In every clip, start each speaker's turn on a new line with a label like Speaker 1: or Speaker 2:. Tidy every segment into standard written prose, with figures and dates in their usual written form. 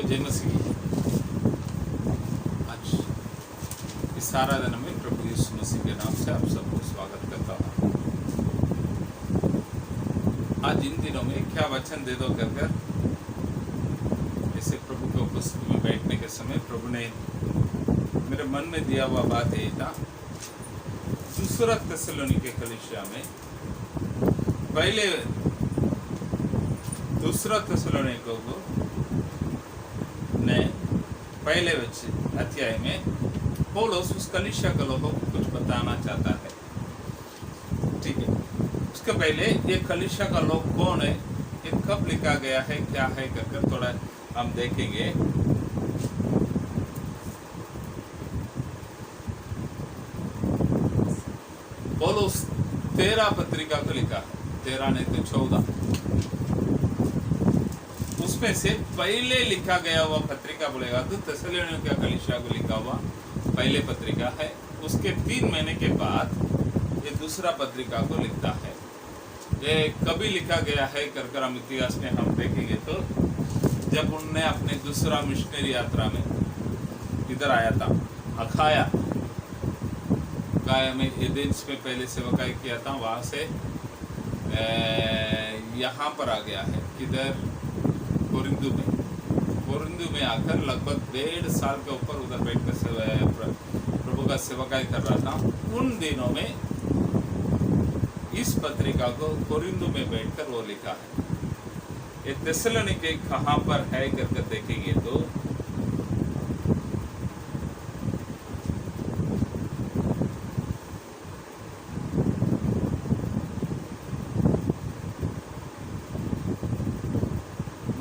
Speaker 1: जय मसीह। आज इस आराधना में प्रभु यीशु मसीह के नाम से आप सबको स्वागत करता हूँ। आज इन दिनों में क्या वचन दे दो कर ऐसे प्रभु के उपस्थिति में बैठने के समय प्रभु ने मेरे मन में दिया हुआ बात यही था। दूसरा थिस्सलुनीके कलीसिया में दूसरा थिस्सलुनीके को ने पहले अध्याय में पौलुस उस कलीसिया के लोगों को कुछ बताना चाहता है। ठीक है, उसके पहले ये कलीसिया का लोग कौन है, ये कब लिखा गया है, क्या है कर थोड़ा हम देखेंगे। पौलुस 13 पत्रिका को लिखा है, 13 नहीं तो 14। उसमें से पहले लिखा गया हुआ पत्रिका बोलेगा तो थिस्सलुनीके कलीसिया को लिखा हुआ पहले पत्रिका है। उसके 3 महीने के बाद ये दूसरा पत्रिका को लिखता है। ये कभी लिखा गया है कर हम इतिहास में हम देखेंगे तो जब उनने अपने दूसरा मिशनरी यात्रा में इधर आया था, अखाया में एथेंस में पहले सेवकाई किया था, वहाँ से यहाँ पर आ गया है, किधर कोरिन्थु में आकर लगभग 1.5 साल के ऊपर उधर बैठकर प्रभु का सेवकाई कर रहा था। उन दिनों में इस पत्रिका को कोरिन्थु में बैठकर वो लिखा है। ये थिस्सलुनीके कहाँ पर है करके देखेंगे तो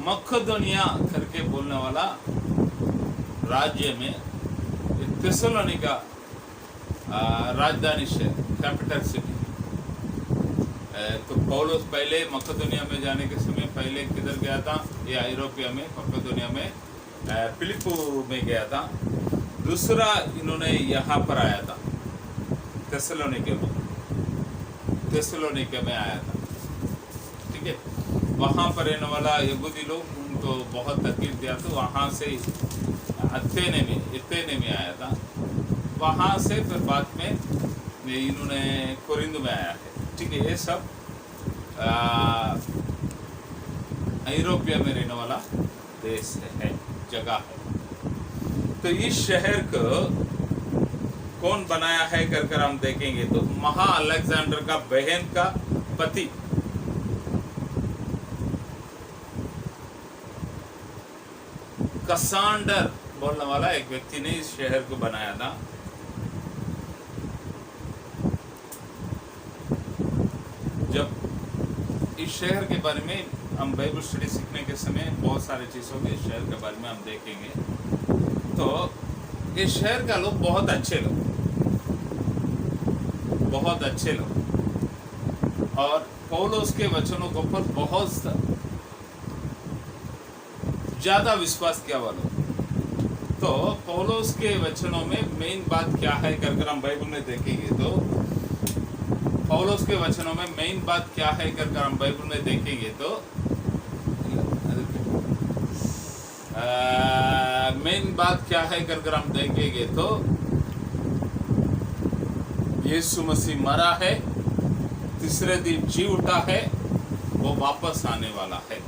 Speaker 1: मकदोनिया करके बोलने वाला राज्य में थिस्सलुनीका राजधानी शहर, कैपिटल सिटी। तो पौलुस पहले मकदोनिया में जाने के समय पहले किधर गया था, ये यूरोपिया में मकदोनिया में फिलिप्पी में गया था। दूसरा इन्होंने यहाँ पर आया था, थिस्सलुनीके में आया था। ठीक है, वहाँ पर रहने वाला यहूदी लोग उनको बहुत तकलीफ दिया, तो वहाँ से एथेने में आया था। वहाँ से फिर बाद में इन्होंने कोरिन्थु में आया है। ठीक है, ये सब यूरोपिया में रहने वाला देश है, जगह है। तो इस शहर को कौन बनाया है कर हम देखेंगे तो महा अलेक्जेंडर का बहन का पति कसांडर बोलने वाला एक व्यक्ति ने इस शहर को बनाया था। जब इस शहर के बारे में हम बाइबल स्टडी सीखने के समय बहुत सारी चीज़ों के इस शहर के बारे में हम देखेंगे। तो इस शहर का लोग बहुत अच्छे लोग और पौलुस के वचनों के ऊपर बहुत ज़्यादा विश्वास किया वालों। तो पौलुस के वचनों में मेन बात क्या है कर हम बाइबल में देखेंगे तो पौलुस के वचनों में मेन बात क्या है कर हम बाइबल में देखेंगे तो मेन बात क्या है कर हम देखेंगे तो यीशु मसीह मरा है, तीसरे दिन जी उठा है, वो वापस आने वाला है,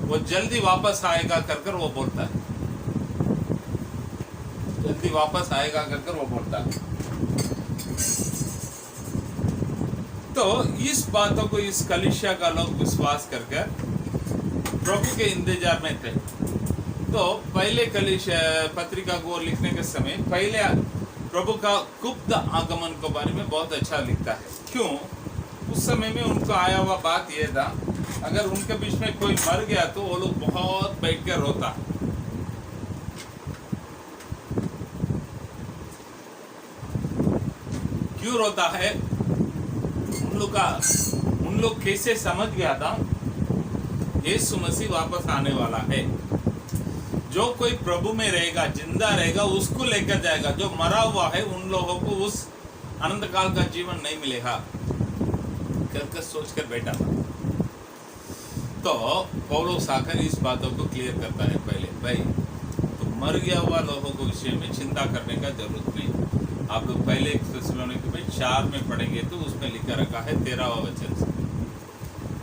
Speaker 1: वो जल्दी वापस आएगा कर वो बोलता है, जल्दी वापस आएगा कर वो बोलता है। तो इस बातों को इस कलीसिया का लोग विश्वास करके प्रभु के इंतजार में थे। तो पहले कलीसिया पत्रिका को लिखने के समय पहले प्रभु का गुप्त आगमन के बारे में बहुत अच्छा लिखता है। क्यों? उस समय में उनको आया हुआ बात यह था, अगर उनके बीच में कोई मर गया तो वो लोग बहुत बैठ कर रोता। क्यों रोता है? उन लोग कैसे समझ गया था यीशु मसीह वापस आने वाला है। जो कोई प्रभु में रहेगा, जिंदा रहेगा, उसको लेकर जाएगा। जो मरा हुआ है उन लोगों को उस अनंत काल का जीवन नहीं मिलेगा कर सोच कर बैठा था। तो पौलुस आकर इस बातों को क्लियर करता है। पहले भाई तो मर गया हुआ लोगों को विषय में चिंता करने का जरूरत नहीं। आप लोग पहले थिस्सलुनीके में 4 में पढ़ेंगे तो उसमें लिखा रखा है 13वां वचन से,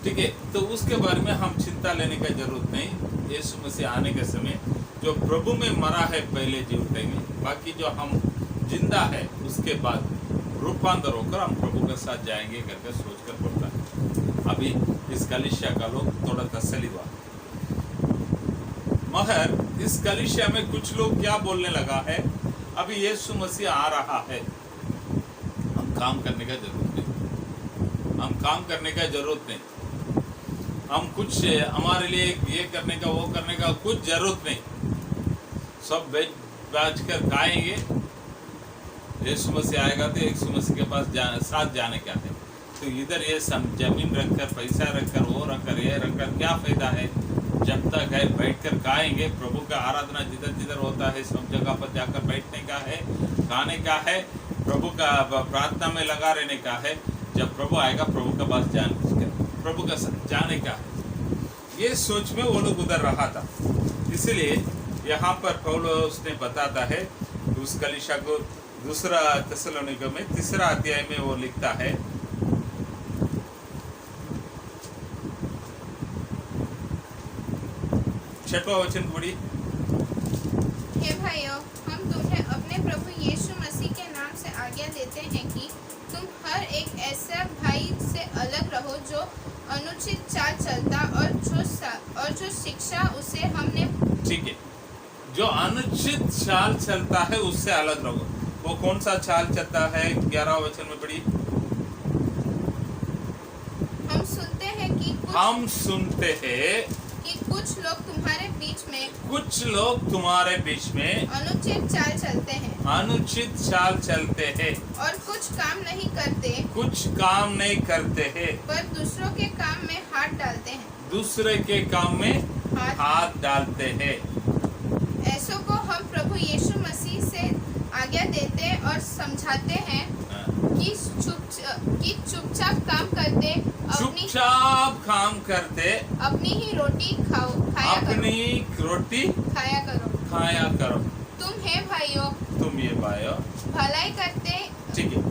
Speaker 1: ठीक है। तो उसके बारे में हम चिंता लेने का जरूरत नहीं। यीशु मसीह आने के समय जो प्रभु में मरा है पहले जी उठेंगे, बाकी जो हम जिंदा है उसके बाद रूपांतर होकर हम प्रभु के साथ जाएंगे करके सोचकर बोलता है। अभी इस कलीसिया का लोग थोड़ा तसल्ली हुआ, मगर इस कलीसिया में कुछ लोग क्या बोलने लगा है, अभी यीशु मसीह आ रहा है, हम काम करने का जरूरत नहीं, हम काम करने का जरूरत नहीं, हम कुछ हमारे लिए ये करने का वो करने का कुछ जरूरत नहीं, सब बेच बाज कर खाएंगे। यीशु मसीह आएगा तो यीशु मसीह के पास साथ जाने क्या है। तो इधर ये जमीन रखकर, पैसा रखकर, वो रखकर, ये रखकर क्या फायदा है। जब तक है बैठकर खाएंगे, प्रभु का आराधना जिधर जिधर होता है सब जगह पर जाकर बैठने का है, खाने का है, प्रभु का प्रार्थना में लगा रहने का है। जब प्रभु आएगा प्रभु के पास प्रभु का जाने का है। ये सोच में वो लोग उधर रहा था। इसलिए यहाँ पर पौलुस ने बताता है उस कलीसिया को, दूसरा थिस्सलुनीके में 3 अध्याय में वो लिखता है, छठवां वचन पढ़िए।
Speaker 2: हे भाइयों, हम तुम्हें अपने प्रभु यीशु मसीह के नाम से आज्ञा देते हैं कि तुम हर एक ऐसा भाई से अलग रहो जो अनुचित चाल चलता और जो शिक्षा उसे हमने,
Speaker 1: ठीक है, जो अनुचित चाल चलता है उससे अलग रहो। वो कौन सा चाल चलता है? 11वां वचन में पढ़िए।
Speaker 2: हम सुनते हैं कि कुछ लोग तुम्हारे बीच में अनुचित चाल चलते हैं और कुछ काम नहीं करते हैं पर दूसरों के काम में हाथ डालते हैं। ऐसों को हम प्रभु यीशु मसीह से आज्ञा देते और समझाते हैं कि चुपचाप काम करते अपनी ही रोटी खाया करो। तुम ये भाइयों
Speaker 1: भलाई करते, ठीक है।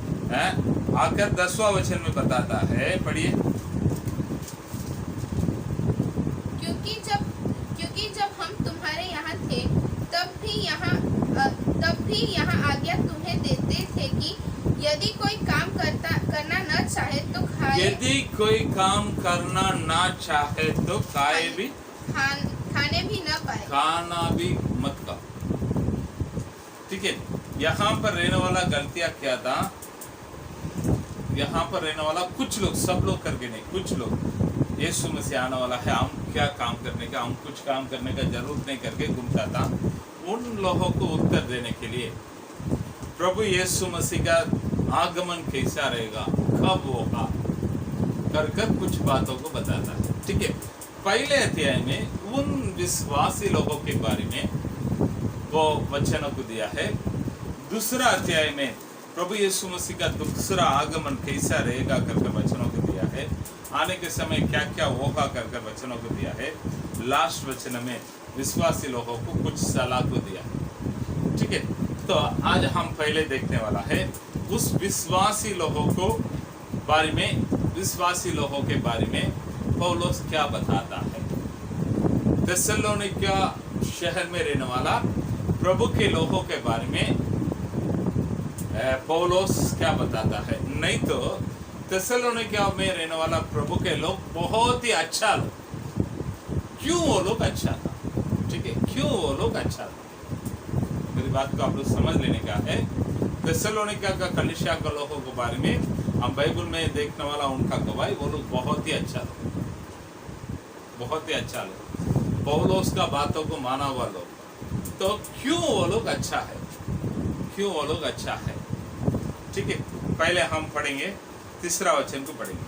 Speaker 1: आकर 10वां वचन में बताता है, पढ़िए।
Speaker 2: क्योंकि जब हम तुम्हारे यहाँ थे तब भी यहाँ आज्ञा तुम्हें देते थे कि यदि कोई काम करना न चाहे तो खाने भी न पाए,
Speaker 1: खाना भी मत खाओ, ठीक है। यहाँ पर रहने वाला गलतियां क्या था? यहाँ पर रहने वाला कुछ लोग, सब लोग करके नहीं, कुछ लोग यीशु मसीह आने वाला है, हम क्या काम करने का, हम कुछ काम करने का जरूरत नहीं करके घूमता था। उन लोगों को उत्तर देने के लिए प्रभु यीशु मसीह का आगमन कैसा रहेगा, कब होगा, कर कुछ बातों को बताता है, ठीक है। पहले अध्याय में उन विश्वासी लोगों के बारे में वो वचनों को दिया है। दूसरा अध्याय में प्रभु यीशु मसीह का दूसरा आगमन कैसा रहेगा करके वचनों को दिया है। आने के समय क्या क्या होगा करके वचनों को दिया है। लास्ट वचन में विश्वासी लोगों को कुछ सलाह को दिया, ठीक है। तो आज हम पहले देखने वाला है उस विश्वासी लोगों के बारे में पौलुस क्या बताता है। थिस्सलुनीके शहर में रहने वाला प्रभु के लोगों के बारे में पौलुस क्या बताता है। नहीं तो थिस्सलुनीके में रहने वाला प्रभु के लोग बहुत ही अच्छा लोग। क्यों वो लोग अच्छा था, ठीक है, क्यों वो लोग अच्छा था, मेरी बात को आप लोग समझ लेने का है। थिस्सलुनीके का कलीसिया के लोगों के बारे में हम बाइबल में देखने वाला उनका गवाही, वो लोग बहुत ही अच्छा लोग, बहुत ही अच्छा लोग, पौलुस का बातों को माना हुआ लोग। तो क्यों वो लोग अच्छा है, क्यों वो लोग अच्छा है, ठीक है। पहले हम पढ़ेंगे 3 वचन को पढ़ेंगे।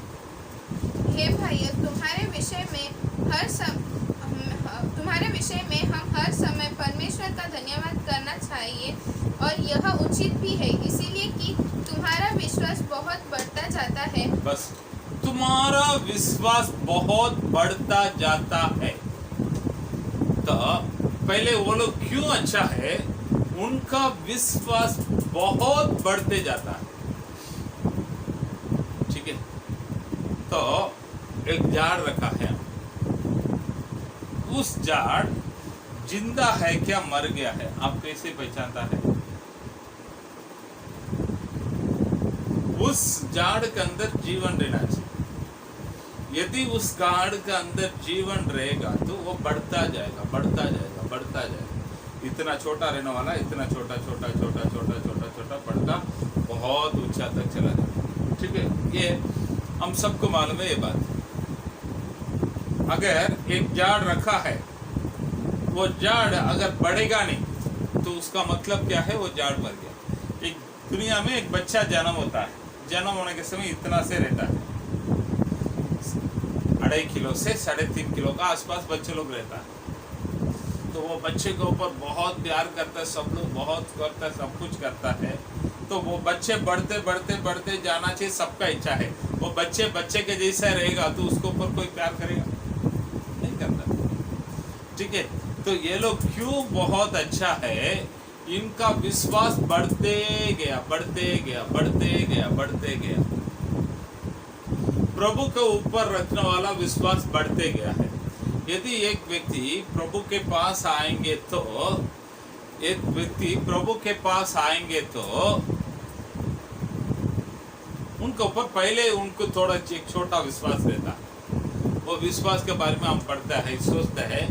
Speaker 2: हे भाइयों, तुम्हारे विषय में हम हर समय परमेश्वर का धन्यवाद करना चाहिए और यह उचित भी है, इसीलिए कि तुम्हारा विश्वास बहुत बढ़ता जाता है।
Speaker 1: बस तुम्हारा विश्वास बहुत बढ़ता जाता है। तो पहले वो लोग क्यों अच्छा है, उनका विश्वास बहुत बढ़ते जाता है। ठीक है, तो एक झाड़ रखा है, उस झाड़ जिंदा है क्या मर गया है, आप कैसे पहचानता है? उस झाड़ के अंदर जीवन रहना चाहिए। यदि उस झाड़ के अंदर जीवन रहेगा तो वो बढ़ता जाएगा, बढ़ता जाएगा, बढ़ता जाएगा। इतना छोटा रहने वाला इतना छोटा छोटा छोटा छोटा छोटा छोटा बढ़ता बहुत ऊंचा तक चला जाएगा। ठीक है, ये हम सबको मालूम है ये बात। अगर एक झाड़ रखा है, वो झाड़ अगर बढ़ेगा नहीं तो उसका मतलब क्या है, वो झाड़ मर गया। एक दुनिया में एक बच्चा जन्म होता है, जन्म होने के समय इतना से रहता है, 2.5 किलो से 3.5 किलो का आसपास बच्चे लोग रहता है। तो वो बच्चे के ऊपर बहुत प्यार करता है, सब लोग बहुत करता है, सब कुछ करता है। तो वो बच्चे बढ़ते बढ़ते बढ़ते जाना चाहिए, सबका इच्छा है। वो बच्चे बच्चे के जैसा रहेगा तो उसके ऊपर कोई प्यार करेगा नहीं करता। ठीक है, तो ये लोग क्यों बहुत अच्छा है, इनका विश्वास बढ़ते गया, बढ़ते गया, बढ़ते गया, बढ़ते गया। प्रभु के ऊपर रखने वाला विश्वास बढ़ते गया है। यदि एक व्यक्ति प्रभु के पास आएंगे तो, एक व्यक्ति प्रभु के पास आएंगे तो उनके ऊपर पहले उनको थोड़ा एक छोटा विश्वास रहता है। वो विश्वास के बारे में हम पढ़ते हैं, सोचते हैं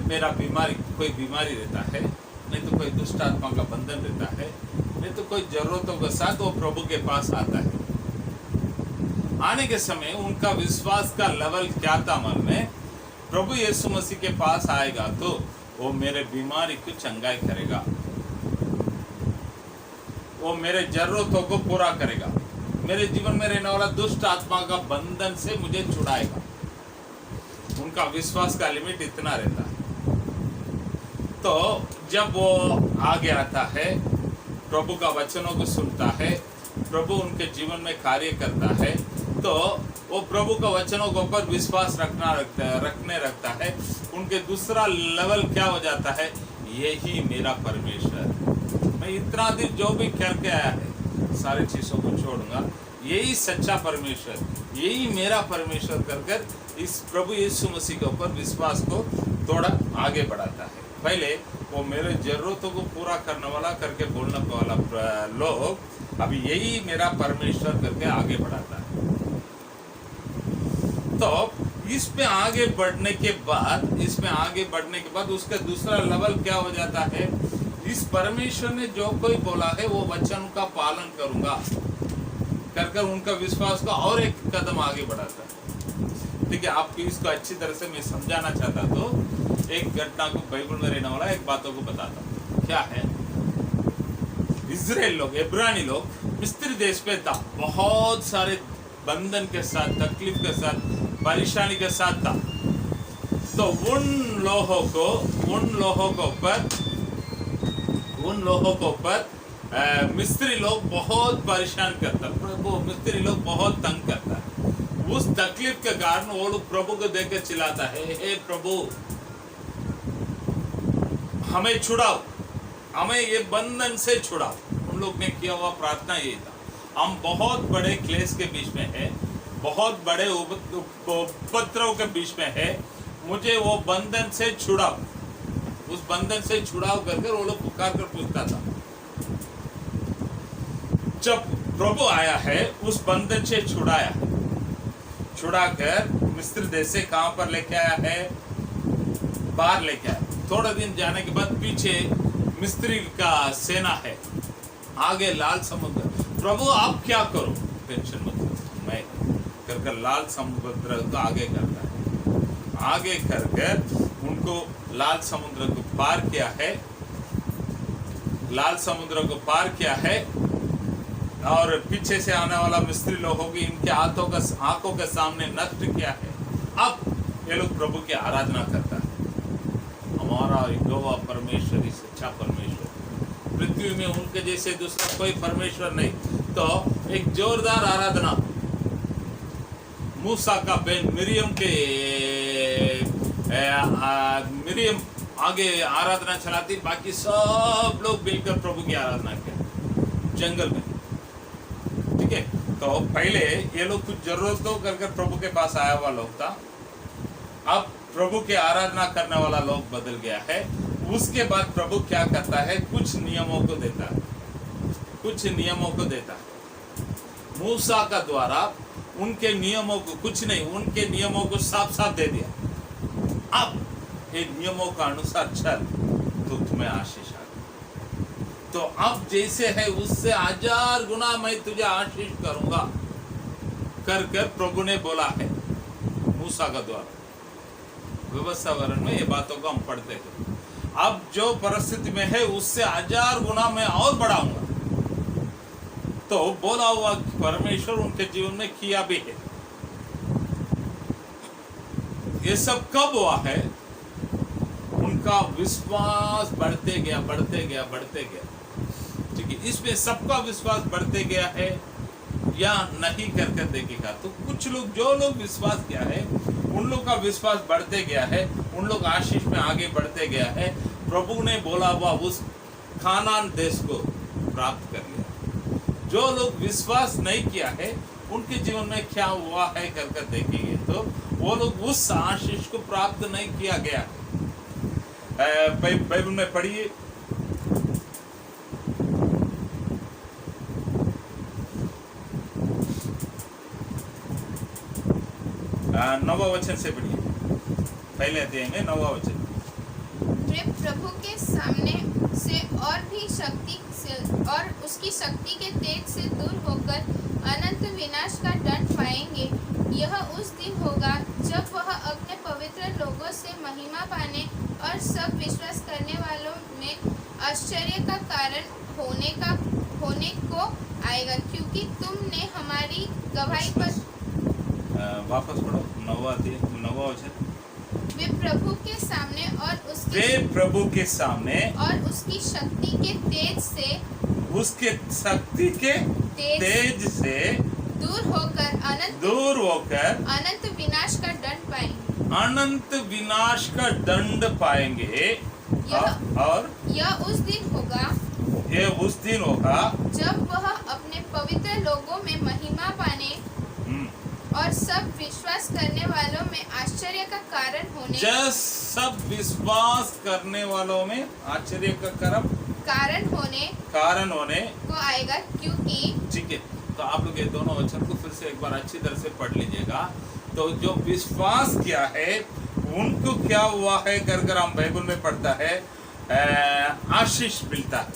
Speaker 1: मेरा बीमारी, कोई बीमारी रहता है, नहीं तो कोई दुष्ट आत्मा का बंधन रहता है, नहीं तो कोई जरूरतों के साथ वो प्रभु के पास आता है। आने के समय उनका विश्वास का लेवल क्या था मन में, प्रभु यीशु मसीह के पास आएगा तो वो मेरे बीमारी की चंगाई करेगा, वो मेरे जरूरतों को पूरा करेगा, मेरे जीवन में रहने वाला दुष्ट आत्मा का बंधन से मुझे छुड़ाएगा। उनका विश्वास का लिमिट इतना रहता है। तो जब वो आगे आता है, प्रभु का वचनों को सुनता है, प्रभु उनके जीवन में कार्य करता है, तो वो प्रभु का वचनों के ऊपर विश्वास रखने लगता है। उनके दूसरा लेवल क्या हो जाता है, यही मेरा परमेश्वर, मैं इतना दिन जो भी करके आया है सारी चीजों को छोड़ूंगा, यही सच्चा परमेश्वर, यही मेरा परमेश्वर कर इस प्रभु यीशु मसीह के ऊपर विश्वास को थोड़ा आगे बढ़ाता है। पहले वो मेरे जरूरतों को पूरा करने वाला करके बोलने वाला लोग अभी यही मेरा परमेश्वर करके आगे बढ़ाता है। तो इसमें आगे बढ़ने के बाद उसका दूसरा लेवल क्या हो जाता है, इस परमेश्वर ने जो कोई बोला है वो वचन का पालन करूंगा कर उनका विश्वास को और एक कदम आगे बढ़ाता है। ठीक है, आपको इसको अच्छी तरह से मैं समझाना चाहता तो एक घटना को बाइबल में रहने वाला एक बातों को बताता हूँ। क्या है, इजराइल लोग, इब्रानी लोग मिस्र देश पे था, बहुत सारे बंधन के साथ, तकलीफ के साथ, परेशानी के साथ था। तो उन लोगों को ऊपर मिस्त्री लोग बहुत परेशान करता, प्रभु मिस्त्री लोग बहुत तंग करता है। उस तकलीफ के कारण वो लोग प्रभु को देख कर चिल्लाता है, हे प्रभु हमें छुड़ाओ, हमें ये बंधन से छुड़ाओ। उन लोग ने किया हुआ प्रार्थना यही था, हम बहुत बड़े क्लेश के बीच में है, बहुत बड़े उपद्रव के बीच में है, मुझे वो बंधन से छुड़ाओ। उस बंधन से छुड़ाओ करके वो लोग पुकार कर पूछता था। जब प्रभु आया है, उस बंधन से छुड़ाकर मिस्र देश से कहां पर लेके आया है, बाहर लेके आया। थोड़ा दिन जाने के बाद पीछे मिस्त्री का सेना है, आगे लाल समुद्र। प्रभु आप क्या करो, टेंशन मत लो, मैं कर लाल समुद्र को आगे करता है। आगे करके उनको लाल समुद्र को पार किया है, लाल समुद्र को पार किया है, और पीछे से आने वाला मिस्त्री लोगों की इनके आंखों के सामने नष्ट किया है। अब ये लोग प्रभु की आराधना करता है। हमारा यहोवा परमेश्वर ही सच्चा परमेश्वर, पृथ्वी में उनके जैसे दूसरा कोई परमेश्वर नहीं। तो एक जोरदार आराधना मूसा का बहन मिरियम आगे आराधना चलाती, बाकी सब लोग मिलकर प्रभु की आराधना किया जंगल में। ठीक है, तो पहले ये लोग कुछ जरूरतों कर प्रभु के पास आया हुआ लोग था, अब प्रभु के आराधना करने वाला लोग बदल गया है। उसके बाद प्रभु क्या करता है, कुछ नियमों को देता है, कुछ नियमों को देता है। मूसा का द्वारा उनके नियमों को, कुछ नहीं, उनके नियमों को साफ साफ दे दिया। अब ये नियमों का अनुसार चल तो तुम्हें आशीष आ। तो अब जैसे है उससे 1000 गुना मैं तुझे आशीष करूंगा कर कर प्रभु ने बोला है मूसा का द्वारा। व्यवस्था वर्ण में ये बातों को हम पढ़ते हैं। अब जो परिस्थिति में है उससे 1000 गुना मैं और बढ़ाऊंगा। तो बोला हुआ परमेश्वर उनके जीवन में किया भी है। ये सब कब हुआ है? उनका विश्वास बढ़ते गया, बढ़ते गया, बढ़ते गया। ठीक है, इसमें सबका विश्वास बढ़ते गया है या नहीं करके देखेगा तो कुछ लोग, जो लोग विश्वास किया है उन लोग का विश्वास बढ़ते गया है, उन लोग आशीष में आगे बढ़ते गया है। प्रभु ने बोला हुआ उस खानान देश को प्राप्त कर लिया। जो लोग विश्वास नहीं किया है उनके जीवन में क्या हुआ है करके देखेंगे तो वो लोग उस आशीष को प्राप्त नहीं किया गया। बाइबल में पढ़िए, नौवा वचन से पढ़िए, पहले अध्याय में 9वां वचन।
Speaker 2: वे प्रभु के सामने से और भी शक्ति से और उसकी शक्ति के तेज से दूर होकर अनंत विनाश का दंड पाएंगे। यह उस दिन होगा जब वह अपने पवित्र लोगों से महिमा पाने और सब विश्वास करने वालों में आश्चर्य का कारण होने को आएगा, क्योंकि तुमने हमारी गवाही पर।
Speaker 1: वापस पढ़ो, 9वां वचन।
Speaker 2: वे प्रभु के सामने और उसकी शक्ति के तेज से,
Speaker 1: उसके शक्ति के तेज से
Speaker 2: दूर होकर अनंत विनाश का दंड पाएंगे।
Speaker 1: अनंत विनाश का दंड पाएंगे। और
Speaker 2: यह उस दिन होगा जब वह अपने पवित्र लोगों में महिमा पाने और सब विश्वास करने वालों में आश्चर्य का कारण होने को आएगा, क्योंकि।
Speaker 1: ठीक है, तो आप लोग ये दोनों वचन को फिर से एक बार अच्छी तरह से पढ़ लीजिएगा। तो जो विश्वास किया है उनको क्या हुआ है कर हम बाइबल में पढ़ता है, आशीष मिलता है।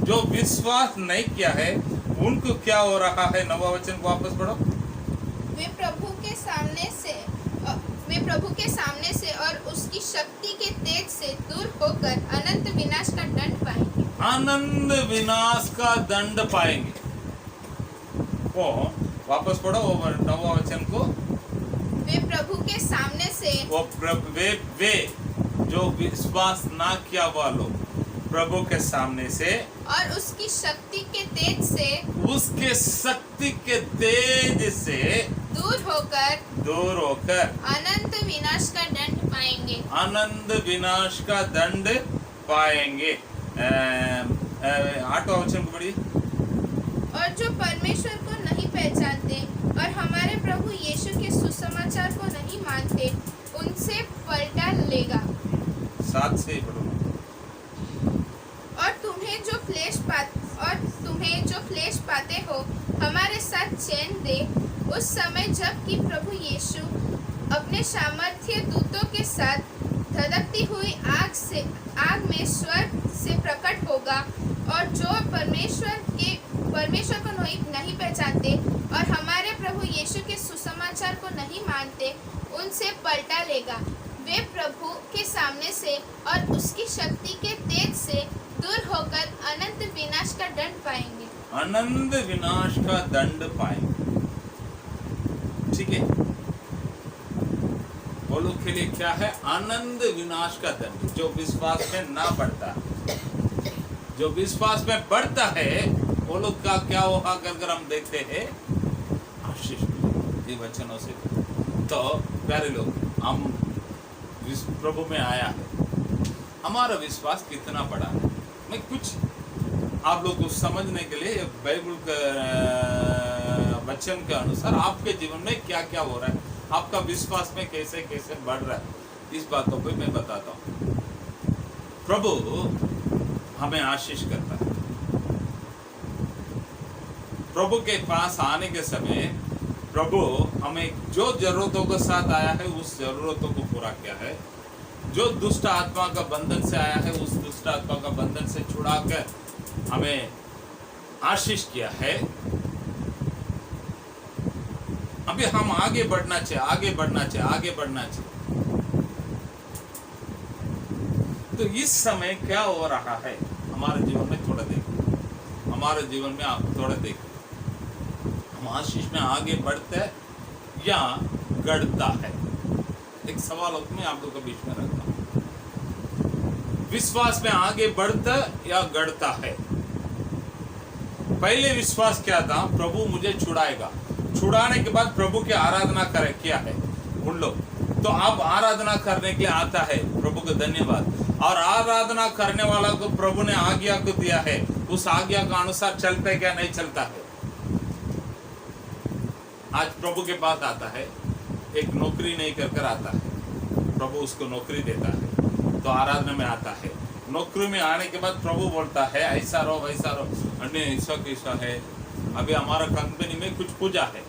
Speaker 1: जो विश्वास नहीं किया है उनको क्या हो रहा है? 9वां वचन को वापस पढ़ो।
Speaker 2: वे प्रभु के सामने से और उसकी शक्ति के तेज से दूर होकर अनंत विनाश का दंड पाएंगे।
Speaker 1: आनंद विनाश का दंड पाएंगे। ओ वापस पढ़ो 9वां वचन को।
Speaker 2: वे प्रभु के सामने से,
Speaker 1: वे जो विश्वास ना किया हुआ लोग प्रभु के सामने से
Speaker 2: और उसकी शक्ति के तेज से दूर होकर अनंत विनाश का दंड पाएंगे।
Speaker 1: आनंद विनाश का दंड पाएंगे। 8वां वचन पढ़िए।
Speaker 2: और जो परमेश्वर को नहीं पहचानते और हमारे प्रभु यीशु के सुसमाचार को नहीं मानते उनसे पलटा लेगा।
Speaker 1: 7 से पढ़ो।
Speaker 2: और तुम्हें जो क्लेश पाते हो हमारे साथ चैन दे, उस समय जब कि प्रभु यीशु अपने सामर्थ्य दूतों के साथ धधकती हुई आग में स्वर्ग से प्रकट होगा। और जो परमेश्वर को नहीं पहचानते और हमारे प्रभु यीशु के सुसमाचार को नहीं मानते उनसे पलटा लेगा। वे प्रभु के सामने से और उसकी शक्ति के तेज से दूर होकर अनंत विनाश का दंड पाएंगे।
Speaker 1: अनंत विनाश का दंड पाएंगे। ठीक है, वो लोग के लिए क्या है? आनंद विनाश का दंड। जो विश्वास में ना बढ़ता, जो विश्वास में बढ़ता है वो लोग का क्या होगा अगर हम देखते हैं? आशीष। ये वचनों से तो प्यारे लोग, हम प्रभु में आया है, हमारा विश्वास कितना बड़ा है। मैं कुछ आप लोग को समझने के लिए बाइबल के वचन के अनुसार आपके जीवन में क्या क्या हो रहा है, आपका विश्वास में कैसे कैसे बढ़ रहा है, इस बातों को मैं बताता हूँ। प्रभु हमें आशीष करता है। प्रभु के पास आने के समय प्रभु हमें जो जरूरतों के साथ आया है उस जरूरतों को पूरा किया है। जो दुष्ट आत्मा का बंधन से आया है उस दुष्ट आत्मा का बंधन से छुड़ा कर हमें आशीष किया है। अभी हम आगे बढ़ना चाहिए, आगे बढ़ना चाहिए, आगे बढ़ना चाहिए। तो इस समय क्या हो रहा है हमारे जीवन में, थोड़ा देखो। हमारे जीवन में आप थोड़ा देखो, हम आशीष में आगे बढ़ते हैं या गढ़ता है। एक सवाल मैं आप लोगों के बीच में रखता हूं, विश्वास में आगे बढ़ता या गढ़ता है? पहले विश्वास क्या था? प्रभु मुझे छुड़ाएगा। छुड़ाने के बाद प्रभु की आराधना करे किया है उन लोग। तो अब आराधना करने के लिए आता है, प्रभु को धन्यवाद। और आराधना करने वाला को प्रभु ने आज्ञा को दिया है, उस आज्ञा के अनुसार चलता है क्या? नहीं चलता है। आज प्रभु के पास आता है, एक नौकरी नहीं कर आता है, प्रभु उसको नौकरी देता है, तो आराधना में आता है। नौकरी में आने के बाद प्रभु बोलता है ऐसा रहो वैसा रहो, अन्य ऐसा कैसा है। अभी हमारा कंपनी में कुछ पूजा है,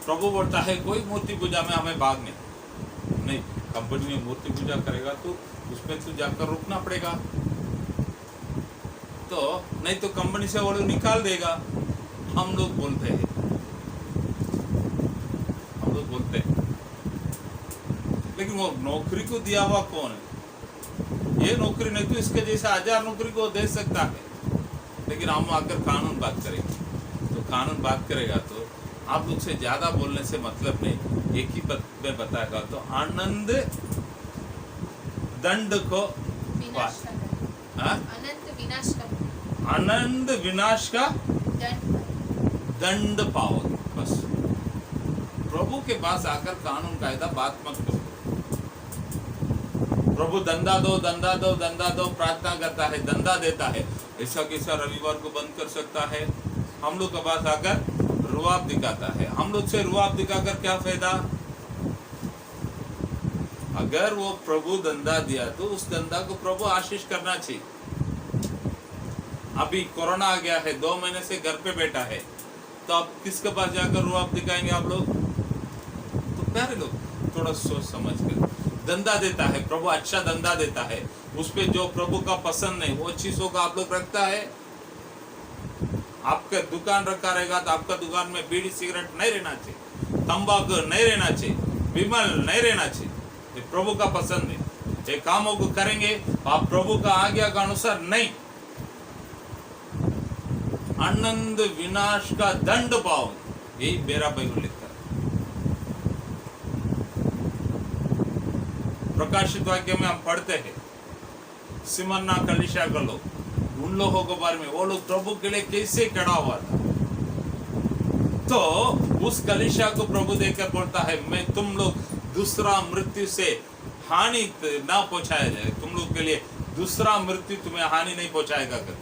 Speaker 1: प्रभु बोलता है कोई मूर्ति पूजा में हमें भाग नहीं। कंपनी में मूर्ति पूजा करेगा तो उसमें तो जाकर रुकना पड़ेगा, तो नहीं तो कंपनी से वो लोग निकाल देगा। हम लोग बोलते हैं, लेकिन वो नौकरी को दिया हुआ कौन है? ये नौकरी नहीं तो इसके जैसा 1000 नौकरी को दे सकता है। लेकिन हम आकर कानून बात करेंगे, तो कानून बात करेगा तो आप लोग से ज्यादा बोलने से मतलब नहीं, एक ही पद में बताएगा। तो आनंद दंड को आनंद विनाश का दंड पाओगे। बस प्रभु के पास आकर कानून कायदा बात मत करो। प्रभु धंधा दो धंधा दो धंधा दो प्रार्थना करता है, धंधा देता है। ऐसा कैसा रविवार को बंद कर सकता है? हम लोग के पास आकर रुआब दिखाता है। हम लोग से रुआब दिखाकर क्या फायदा? अगर वो प्रभु धंधा दिया तो उस धंधा को प्रभु आशीष करना चाहिए। अभी कोरोना आ गया है, 2 महीने से घर पे बैठा है, तो आप किसके पास जाकर रुआब दिखाएंगे आप लोग? तो प्यारे लोग, थोड़ा सोच समझ कर धंधा देता है प्रभु, अच्छा धंधा देता है, उस पे जो प्रभु का पसंद नहीं वो चीजों का आप लोग रखता है। आपका दुकान रखा रहेगा तो आपका दुकान में बीड़ी सिगरेट नहीं रहना चाहिए, तंबाकू नहीं रहना चाहिए, विमल नहीं रहना चाहिए। ये प्रभु का पसंद है। ये कामों को करेंगे आप प्रभु का आज्ञा के अनुसार नहीं, आनंद विनाश का दंड पाओगे। यही मेरा बाइबल लिखता है। प्रकाशित वाक्य में हम पढ़ते हैं, सिमरना कलीसिया का लोग, उन लोगों के बारे में, वो लोग प्रभु के लिए कैसे खड़ा हुआ था। तो उस कलीसिया को प्रभु देखकर बोलता है, मैं तुम लोग दूसरा मृत्यु से हानि ना पहुंचाया जाए, तुम लोग के लिए दूसरा मृत्यु तुम्हें हानि नहीं पहुंचाएगा कर।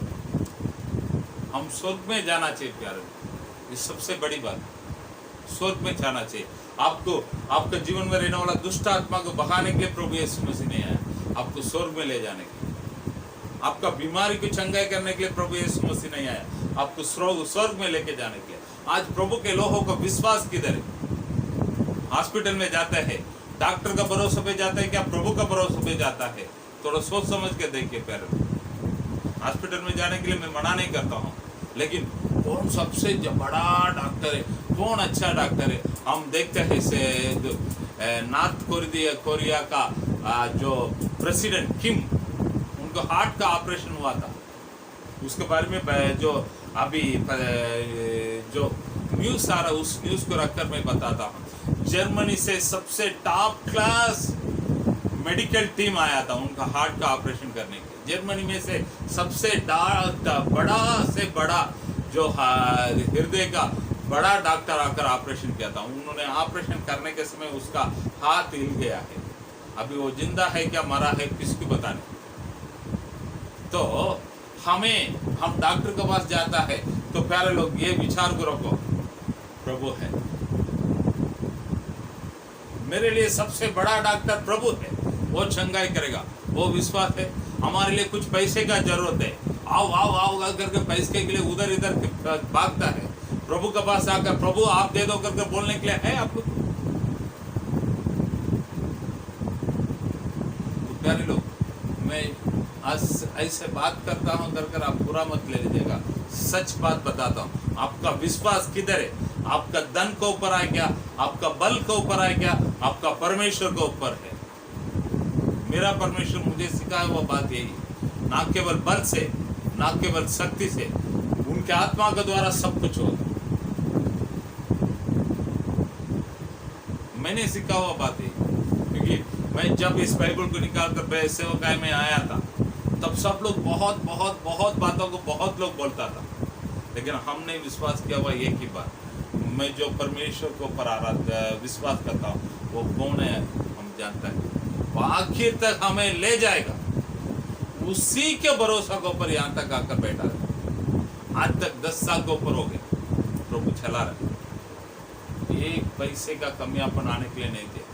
Speaker 1: हम स्वर्ग में जाना चाहिए प्यारे, ये सबसे बड़ी बात। स्वर्ग में जाना चाहिए आपको। आपके जीवन में रहने वाला दुष्ट आत्मा को भगाने के लिए प्रभु यीशु मसीह नहीं आया, आपको स्वर्ग में ले जाने के लिए। आपका बीमारी को चंगाई करने के लिए प्रभु यीशु मसीह नहीं आया, आपको स्वर्ग में लेके जाने के लिए। आज प्रभु के लोगों का विश्वास किधर है? हॉस्पिटल में जाता है, डॉक्टर का भरोसा पे जाता है क्या प्रभु का भरोसा पे जाता है? थोड़ा सोच समझ के देखिए प्यारे। हॉस्पिटल में जाने के लिए मैं मना नहीं करता हूँ, लेकिन कौन सबसे बड़ा डॉक्टर है, कौन अच्छा डॉक्टर है? हम देखते हैं से नॉर्थ कोरिया का जो प्रेसिडेंट किम, उनको हार्ट का ऑपरेशन हुआ था। उसके बारे में जो अभी जो न्यूज़ आ रहा है उस न्यूज़ को रखकर मैं बताता हूँ। जर्मनी से सबसे टॉप क्लास मेडिकल टीम आया था उनका हार्ट का ऑपरेशन करने के लिए। जर्मनी में से सबसे बड़ा से बड़ा जो हृदय का बड़ा डॉक्टर आकर ऑपरेशन किया था। उन्होंने ऑपरेशन करने के समय उसका हाथ हिल गया है। अभी वो जिंदा है क्या मरा है किसको पता नहीं। तो हम डॉक्टर के पास जाता है तो प्यारे लोग ये विचार को रखो, प्रभु है मेरे लिए सबसे बड़ा डॉक्टर, प्रभु है, वो चंगाई करेगा, वो विश्वास है। हमारे लिए कुछ पैसे का जरूरत है, आओ आओ आओ करके पैसे के लिए उधर इधर भागता है। प्रभु के पास आकर प्रभु आप दे दो करके बोलने के लिए है आपको। तो प्यारे लोग, मैं आज ऐसे बात करता हूं कर आप बुरा मत ले लीजिएगा, सच बात बताता हूं। आपका विश्वास किधर है? आपका धन के ऊपर है क्या? आपका बल के ऊपर है क्या? आपका परमेश्वर के ऊपर है। मेरा परमेश्वर मुझे सिखाया हुआ बात यही, ना केवल बल से, ना केवल शक्ति से, उनके आत्मा के द्वारा सब कुछ होगा। मैंने सीखा हुआ बात है, क्योंकि मैं जब इस बाइबल को निकाल कर सेवकाई में आया था तब सब लोग बहुत बहुत बहुत बातों को बहुत लोग बोलता था, लेकिन हमने विश्वास किया हुआ एक ही बात, मैं जो परमेश्वर को पर विश्वास करता हूँ वो कौन है हम जानता है, वो आखिर तक हमें ले जाएगा। उसी के भरोसा के ऊपर यहाँ तक आकर बैठा रहा। आज तक 10 साल के ऊपर हो गए, प्रभु चला रहा, एक पैसे का कमियापन आने के लिए नहीं दिया।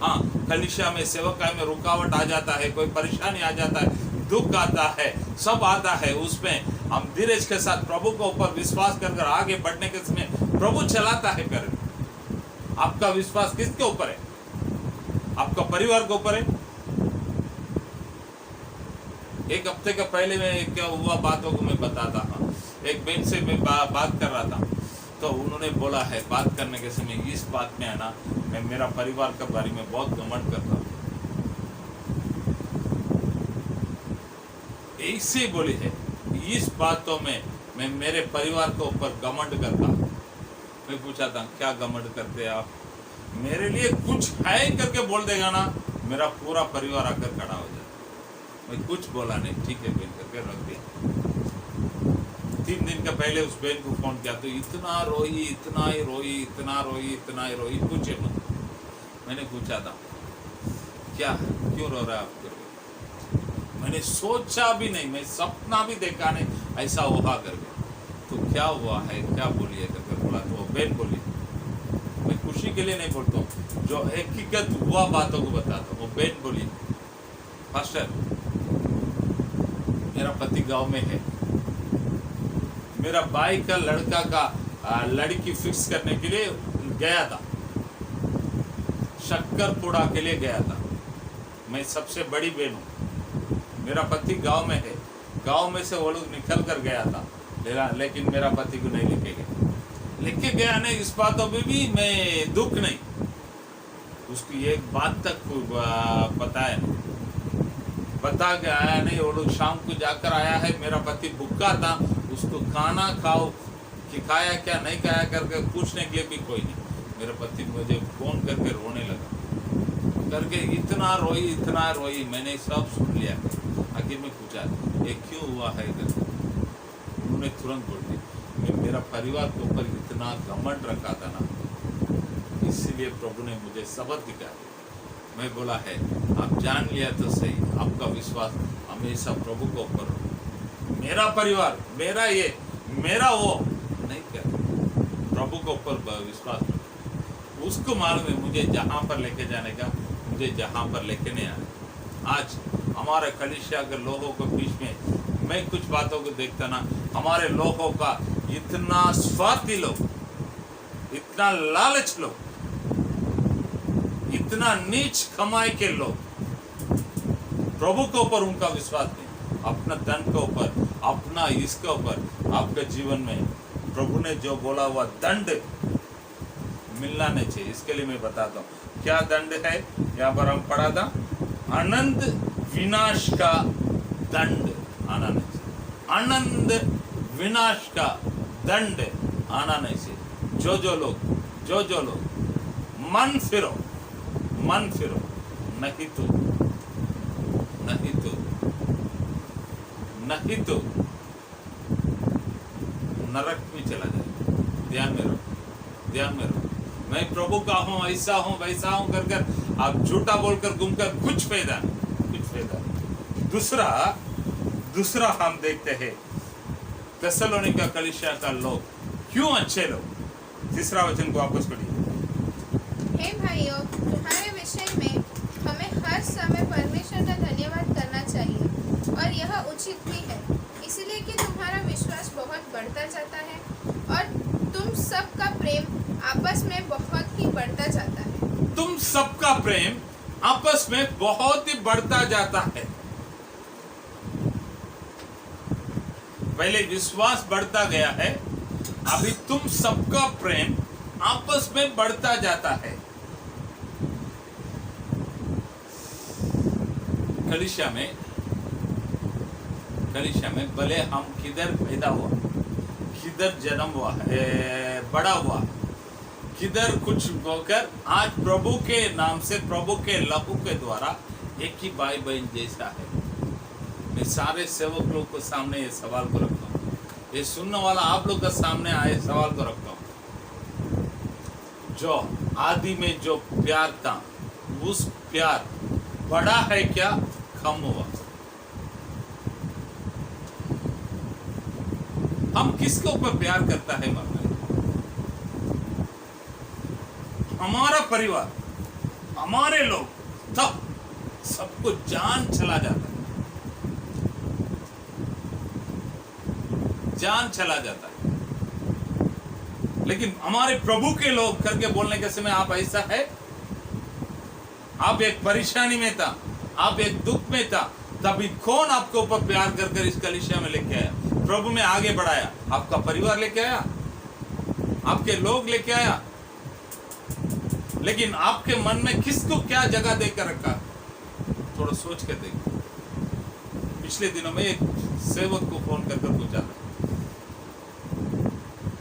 Speaker 1: हाँ, कलीसिया में सेवकाई में रुकावट आ जाता है, कोई परेशानी आ जाता है, दुख आता है, सब आता है, उसमें हम धीरज के साथ प्रभु के ऊपर विश्वास कर आगे बढ़ने के समय प्रभु चलाता है। कर आपका विश्वास किसके ऊपर है? आपका परिवार के ऊपर है? एक हफ्ते का पहले में क्या हुआ बातों को मैं बताता हूँ। एक बहन से मैं बात कर रहा था, तो उन्होंने बोला है बात करने के समय इस बात में है ना, मैं मेरा परिवार के बारे में बहुत घमंड करता हूँ, ऐसे बोली है। इस बातों में मैं मेरे परिवार के ऊपर घमंड करता हूँ। मैं पूछा था क्या घमंड करते हैं आप? मेरे लिए कुछ है करके बोल देगा ना, मेरा पूरा परिवार आकर खड़ा हो जाए। मैं कुछ बोला नहीं, ठीक है बहन करके रख दिया। 3 दिन का पहले उस बहन को फोन किया तो इतना रोई, इतना ही रोई, इतना रोई, इतना ही रोई, पूछे मत। मैंने पूछा था क्या, क्यों रो रहा है आप? मैंने सोचा भी नहीं, मैं सपना भी देखा नहीं ऐसा होगा करके। तो क्या हुआ है, क्या बोलिए करके बोला, तो वो बहन बोली, मैं खुशी के लिए नहीं बोलता हूँ, जो हकीकत हुआ बातों को बताता हूँ। वो बहन बोली, पास्टर मेरा पति गांव में है, मेरा भाई का लड़का का लड़की फिक्स करने के लिए गया था, शक्करपुड़ा के लिए गया था। मैं सबसे बड़ी बहन हूँ, मेरा पति गांव में है, गांव में से वो लोग निकल कर गया था, लेकिन मेरा पति को नहीं लेके गया नहीं। इस बातों में भी मैं दुख नहीं, उसकी एक बात तक पता है नहीं, बता के आया नहीं। वो लोग शाम को जाकर आया है, मेरा पति भूखा था, उसको खाना खाओ कि खाया क्या नहीं खाया करके पूछने के लिए भी कोई नहीं। मेरा पति मुझे फोन करके रोने लगा करके, इतना रोई, मैंने सब सुन लिया। आखिर में पूछा ये क्यों हुआ है करके, उन्होंने तुरंत बोल दिया मेरा परिवार के ऊपर इतना घमंड रखा था ना, इसलिए प्रभु ने मुझे सबक दिखाया। मैं बोला है आप जान लिया तो सही, आपका विश्वास हमेशा प्रभु के ऊपर हो। मेरा परिवार, मेरा ये, मेरा वो नहीं कर, प्रभु के ऊपर विश्वास रखो। उसको मालूम है मुझे जहाँ पर लेके जाने का, मुझे जहाँ पर लेके नहीं आना। आज हमारे कलीसिया के लोगों के बीच में मैं कुछ बातों को देखता ना, हमारे लोगों का इतना स्वार्थी लोग, इतना लालच लोग, इतना नीच कमाई के लोग, प्रभु के ऊपर उनका विश्वास नहीं, अपना धन के ऊपर, अपना इसके ऊपर। आपके जीवन में प्रभु ने जो बोला हुआ दंड मिलना नहीं चाहिए। इसके लिए मैं बताता हूँ क्या दंड है। यहाँ पर हम पढ़ा था, अनंत विनाश का दंड आना नहीं चाहिए, अनंत विनाश का दंड आना नहीं चाहिए। जो लोग मन फिरो, नहीं तो नरक में चला जाए। ध्यान में रहो, ध्यान में रहो। मैं प्रभु का हूं, ऐसा हूं, वैसा हूं कर कर आप झूठा बोलकर घूमकर कुछ फायदा नहीं, कुछ फायदा नहीं। दूसरा हम देखते हैं थिस्सलुनीका कलीसिया का लोग क्यों अच्छे लोग। तीसरा वचन को वापस पढ़िए।
Speaker 2: हे भाइयों, तुम्हारे विषय में हमें हर समय परमेश्वर का धन्यवाद करना चाहिए और यह उचित भी है, इसलिए कि तुम्हारा विश्वास बहुत बढ़ता जाता है और तुम सबका प्रेम आपस में बहुत ही बढ़ता जाता है।
Speaker 1: तुम सबका प्रेम आपस में बहुत ही बढ़ता जाता है। पहले विश्वास बढ़ता गया है, अभी तुम सबका प्रेम आपस में बढ़ता जाता है। कलीसिया में भले हम किधर पैदा हुआ, किधर जन्म हुआ है, बड़ा हुआ, किधर कुछ होकर आज प्रभु के नाम से, प्रभु के लहू के द्वारा एक ही भाई बहन जैसा है। मैं सारे सेवक लोग को सामने ये सवाल को रखता हूँ, ये सुनने वाला आप लोग का सामने आए सवाल को रखता हूँ। जो आदि में जो प्यार था, उस प्यार बड़ा है क्या कम हुआ? हम किसके ऊपर प्यार करता है मालूम? हमारा परिवार, हमारे लोग, तब सबको जान चला जाता है, जान चला जाता है। लेकिन हमारे प्रभु के लोग करके बोलने के समय आप ऐसा है, आप एक परेशानी में था, आप एक दुख में था, तभी कौन आपके ऊपर प्यार कर कर इस कलीसिया में लेके आया, प्रभु में आगे बढ़ाया? आपका परिवार लेके आया, आपके लोग लेके आया। लेकिन आपके मन में किसको क्या जगह देकर रखा, थोड़ा सोच के देखो। पिछले दिनों में एक सेवक को फोन कर पूछा था,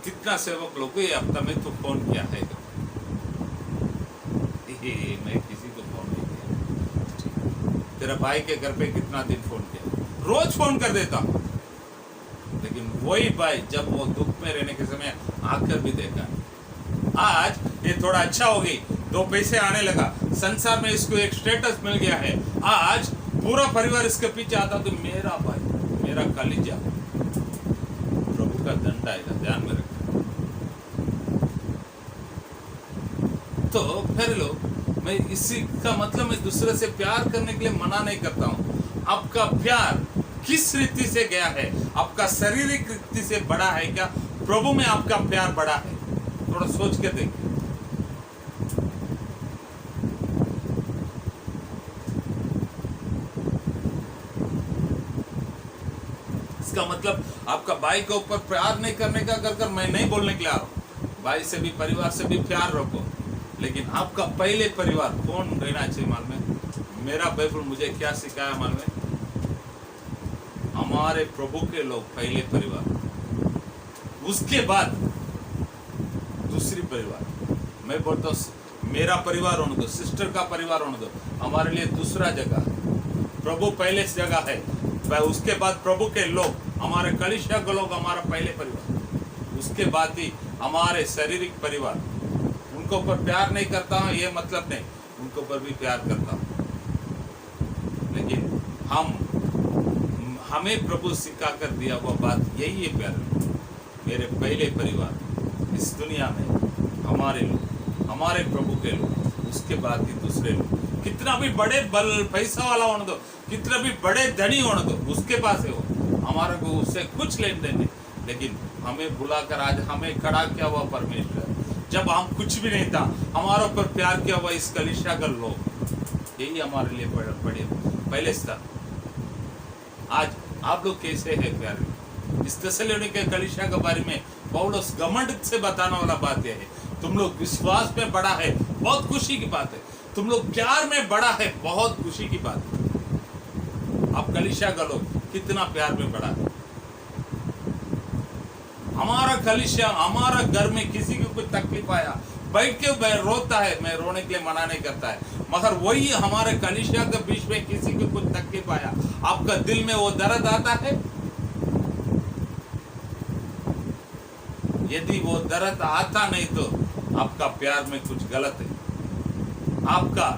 Speaker 1: कितना सेवक लोग को ये हफ्ता में तो फोन किया है? मैं किसी को फोन नहीं किया। तेरा भाई के घर पे कितना दिन फोन किया? रोज फोन कर देता हूं। लेकिन वही भाई जब वो दुख में रहने के समय आकर भी देखा। आज ये थोड़ा अच्छा हो गई, 2 पैसे आने लगा, संसार में इसको एक स्टेटस मिल गया है, आज पूरा परिवार इसके पीछे आता, तो मेरा भाई, मेरा कलीजा, प्रभु का दंड आएगा, ध्यान में रखना। तो फिर लोग, मैं इसी का मतलब मैं दूसरे से प्यार करने के लिए मना नहीं करता हूं। आपका प्यार किस रीति से गया है? आपका शारीरिक रीति से बड़ा है क्या? प्रभु में आपका प्यार बड़ा है? थोड़ा सोच के देखिए। इसका मतलब आपका भाई के ऊपर प्यार नहीं करने का कर मैं नहीं बोलने के लिए आ रहा हूं। भाई से भी, परिवार से भी प्यार रखो, लेकिन आपका पहले परिवार कौन रहना चाहिए मालूम है? मेरा बाइबल मुझे क्या सिखाया मालूम है? हमारे प्रभु के लोग पहले परिवार, उसके बाद दूसरी परिवार। मैं बोलता हूँ मेरा परिवार होने दो, सिस्टर का परिवार होने दो, हमारे लिए दूसरा जगह। प्रभु पहले जगह है, उसके बाद प्रभु के लोग, हमारे कलीसिया के लोग हमारा पहले परिवार, उसके बाद ही हमारे शारीरिक परिवार। उनको ऊपर प्यार नहीं करता हूँ ये मतलब नहीं, उनको ऊपर भी प्यार करता हूँ। लेकिन हमें प्रभु सिखा कर दिया हुआ बात यही है प्यार, मेरे पहले परिवार इस दुनिया में हमारे लोग, हमारे प्रभु के लोग, उसके बाद ही दूसरे लोग। कितना भी बड़े बल पैसा वाला होने दो, कितना भी बड़े धनी होने दो, उसके पास है वो, हमारा को उससे कुछ लेन देन नहीं। लेकिन हमें बुलाकर आज हमें खड़ा किया हुआ परमेश्वर, जब हम कुछ भी नहीं था, हमारे ऊपर प्यार किया हुआ इस कलीसिया का लोग, यही हमारे लिए बड़े पहले स्तर। आज आप लोग कैसे हैं प्यारे? इस थिस्सलुनीके कलीसिया के बारे में पौलुस घमंड से बताने वाला बात यह है, तुम लोग विश्वास में बड़ा है, बहुत खुशी की बात है। तुम लोग प्यार में बड़ा है, बहुत खुशी की बात है। आप कलीसिया का लोग कितना प्यार में बड़ा है। हमारा कलीसिया, हमारा घर में किसी को कोई तकलीफ आया, बैठ के रोता है, मैं रोने के लिए मना नहीं करता है, मगर वही हमारे कलीसिया के बीच में किसी को कुछ तकलीफ आया, आपका दिल में वो दर्द आता है? यदि वो दर्द आता नहीं तो आपका प्यार में कुछ गलत है। आपका